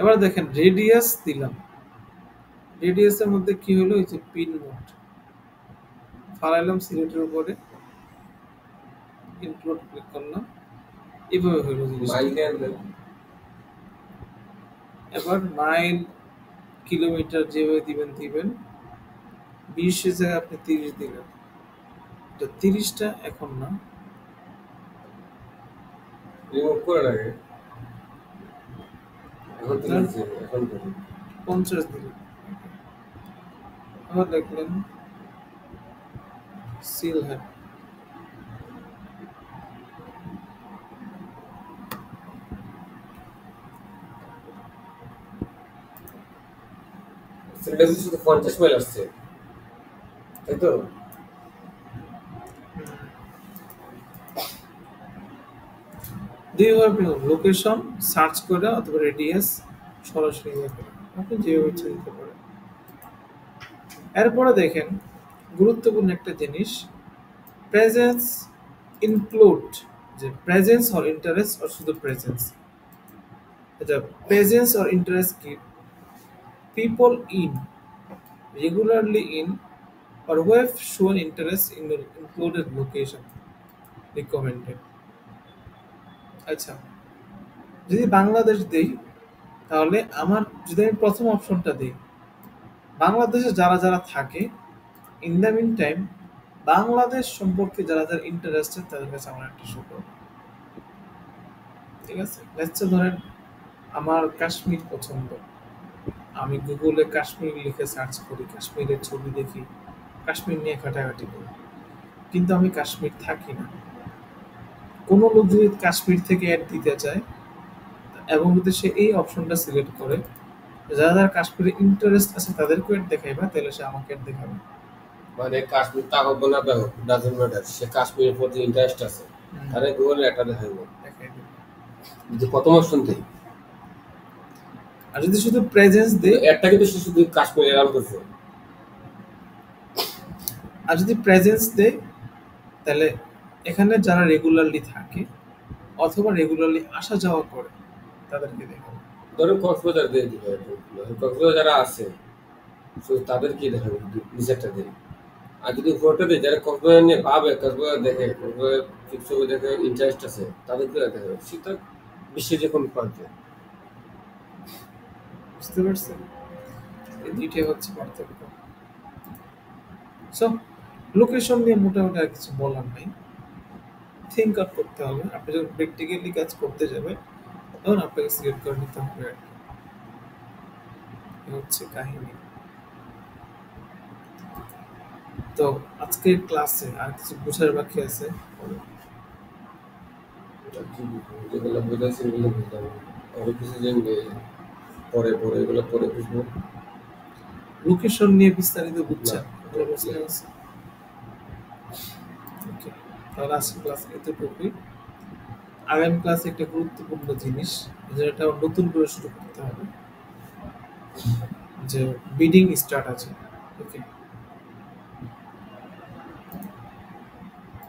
এবার দেখেন রেডিয়াস দিলাম, রেডিয়াসের মধ্যে কি হলো, এই যে পিন মোড ফালাইলাম সিলেটের উপরে, ইনক্লুড ক্লিক করলাম, এইভাবে হইলো জিনিসটা। মাইল দেন দেন। এবার মাইল, কিলোমিটার যেভাবে দিবেন দিবেন, 20 জায়গায় আপনি 30 দিলেন, তো 30টা এখন না, রিমুভ করে রাখে, এখন তো দিচ্ছে, এখন তো 50 দিলেন। আবার লিখলেন সিলহেট, সিলেটে শুধু 50 মাইল আসছে, তাই তো? দুইভাবে লোকেশন সার্চ করে অথবা রেডিয়াস সরাসরি ইয়ে করে, আপনি যেভাবে ইচ্ছা দিতে পারেন। এরপরে দেখেন গুরুত্বপূর্ণ একটা জিনিস, প্রেজেন্স ইনক্লুড যে প্রেজেন্স অর ইন্টারেস্ট অর শুধু প্রেজেন্স। এটা প্রেজেন্স অর ইন্টারেস্ট কি people in regularly in or who have shown interest in the included location recommended। আচ্ছা, যদি বাংলাদেশ দেই তাহলে আমার যদি আমি প্রথম অপশনটা দিই বাংলাদেশে যারা যারা থাকে in the meantime Bangladesh সম্পর্কে যারা যারা ইন্টারেস্টেড তাদের কাছে আমার একটা শো করবে। ঠিক আছে, লেটস ধরেন আমার কাশ্মীর পছন্দ, আমি গুগলে কাশ্মীর লিখে সার্চ করি, কাশ্মীরের ছবি দেখি, কাশ্মীর নিয়ে ঘাটাঘাটি করি, কিন্তু আমি কাশ্মীর থাকি না। কোনো লোক যদি কাশ্মীর থেকে অ্যাড দিতে চায় এবং যদি সে এই অপশনটা সিলেক্ট করে যারা যারা কাশ্মীরে ইন্টারেস্ট আছে তাদেরকে অ্যাড দেখাইবা, তাহলে সে আমাকে অ্যাড দেখাবে। মানে কাশ্মীর থাকুক না থাকুক ডাজন্ট ম্যাটার, সে কাশ্মীরের প্রতি ইন্টারেস্ট আছে, তাহলে গুগলে একটা দেখাইবো। দেখাই দেবে। যদি প্রথম অপশন দেই আর যদি শুধু প্রেজেন্স দেই, একটা কিন্তু সে শুধু কাশ্মীর এরাম করছে। আর যদি প্রেজেন্স দেই তাহলে এখানে যারা রেগুলারলি থাকে অথবা রেগুলারলি আসা যাওয়া করে তাদেরকে দেখাবে। ধরো কক্সবাজার দিয়ে দিবে, কক্সবাজার যারা আছে শুধু তাদেরকে দেখাবে নিচেরটা দেয়। আর যদি ফটো দেয় যারা কক্সবাজার নিয়ে ভাবে, কক্সবাজার দেখে, কক্সবাজার ছবি দেখে ইন্টারেস্ট আছে, তাদেরকে দেখাবে। সেটা বিশ্বে যে কোনো প্রান্তে। বুঝতে পারছেন? এই দুইটাই হচ্ছে পার্থক্য। সো লোকেশন নিয়ে মোটামুটি আর কিছু বলার নাই, থিঙ্ক আউট করতে হবে। আপনি যখন প্র্যাকটিক্যালি কাজ করতে যাবেন তখন আপনাকে সিলেক্ট করে নিতে হবে আর কি। এই হচ্ছে কাহিনী। তো আজকের ক্লাসে আর কিছু বোঝার বাকি আছে? যেগুলো বুঝেছি এগুলো বুঝলাম, আরো কিছু জানবে পরে পরে এগুলো পরে বুঝবো। লোকেশন নিয়ে বিস্তারিত বুঝছেন? ওকে, তাহলে আজকের ক্লাস এতটুকুই। আগামী ক্লাসে একটা গুরুত্বপূর্ণ জিনিস যেটা নতুন করে শুরু করতে হবে, যে বিডিং স্টার্ট আছে। ওকে।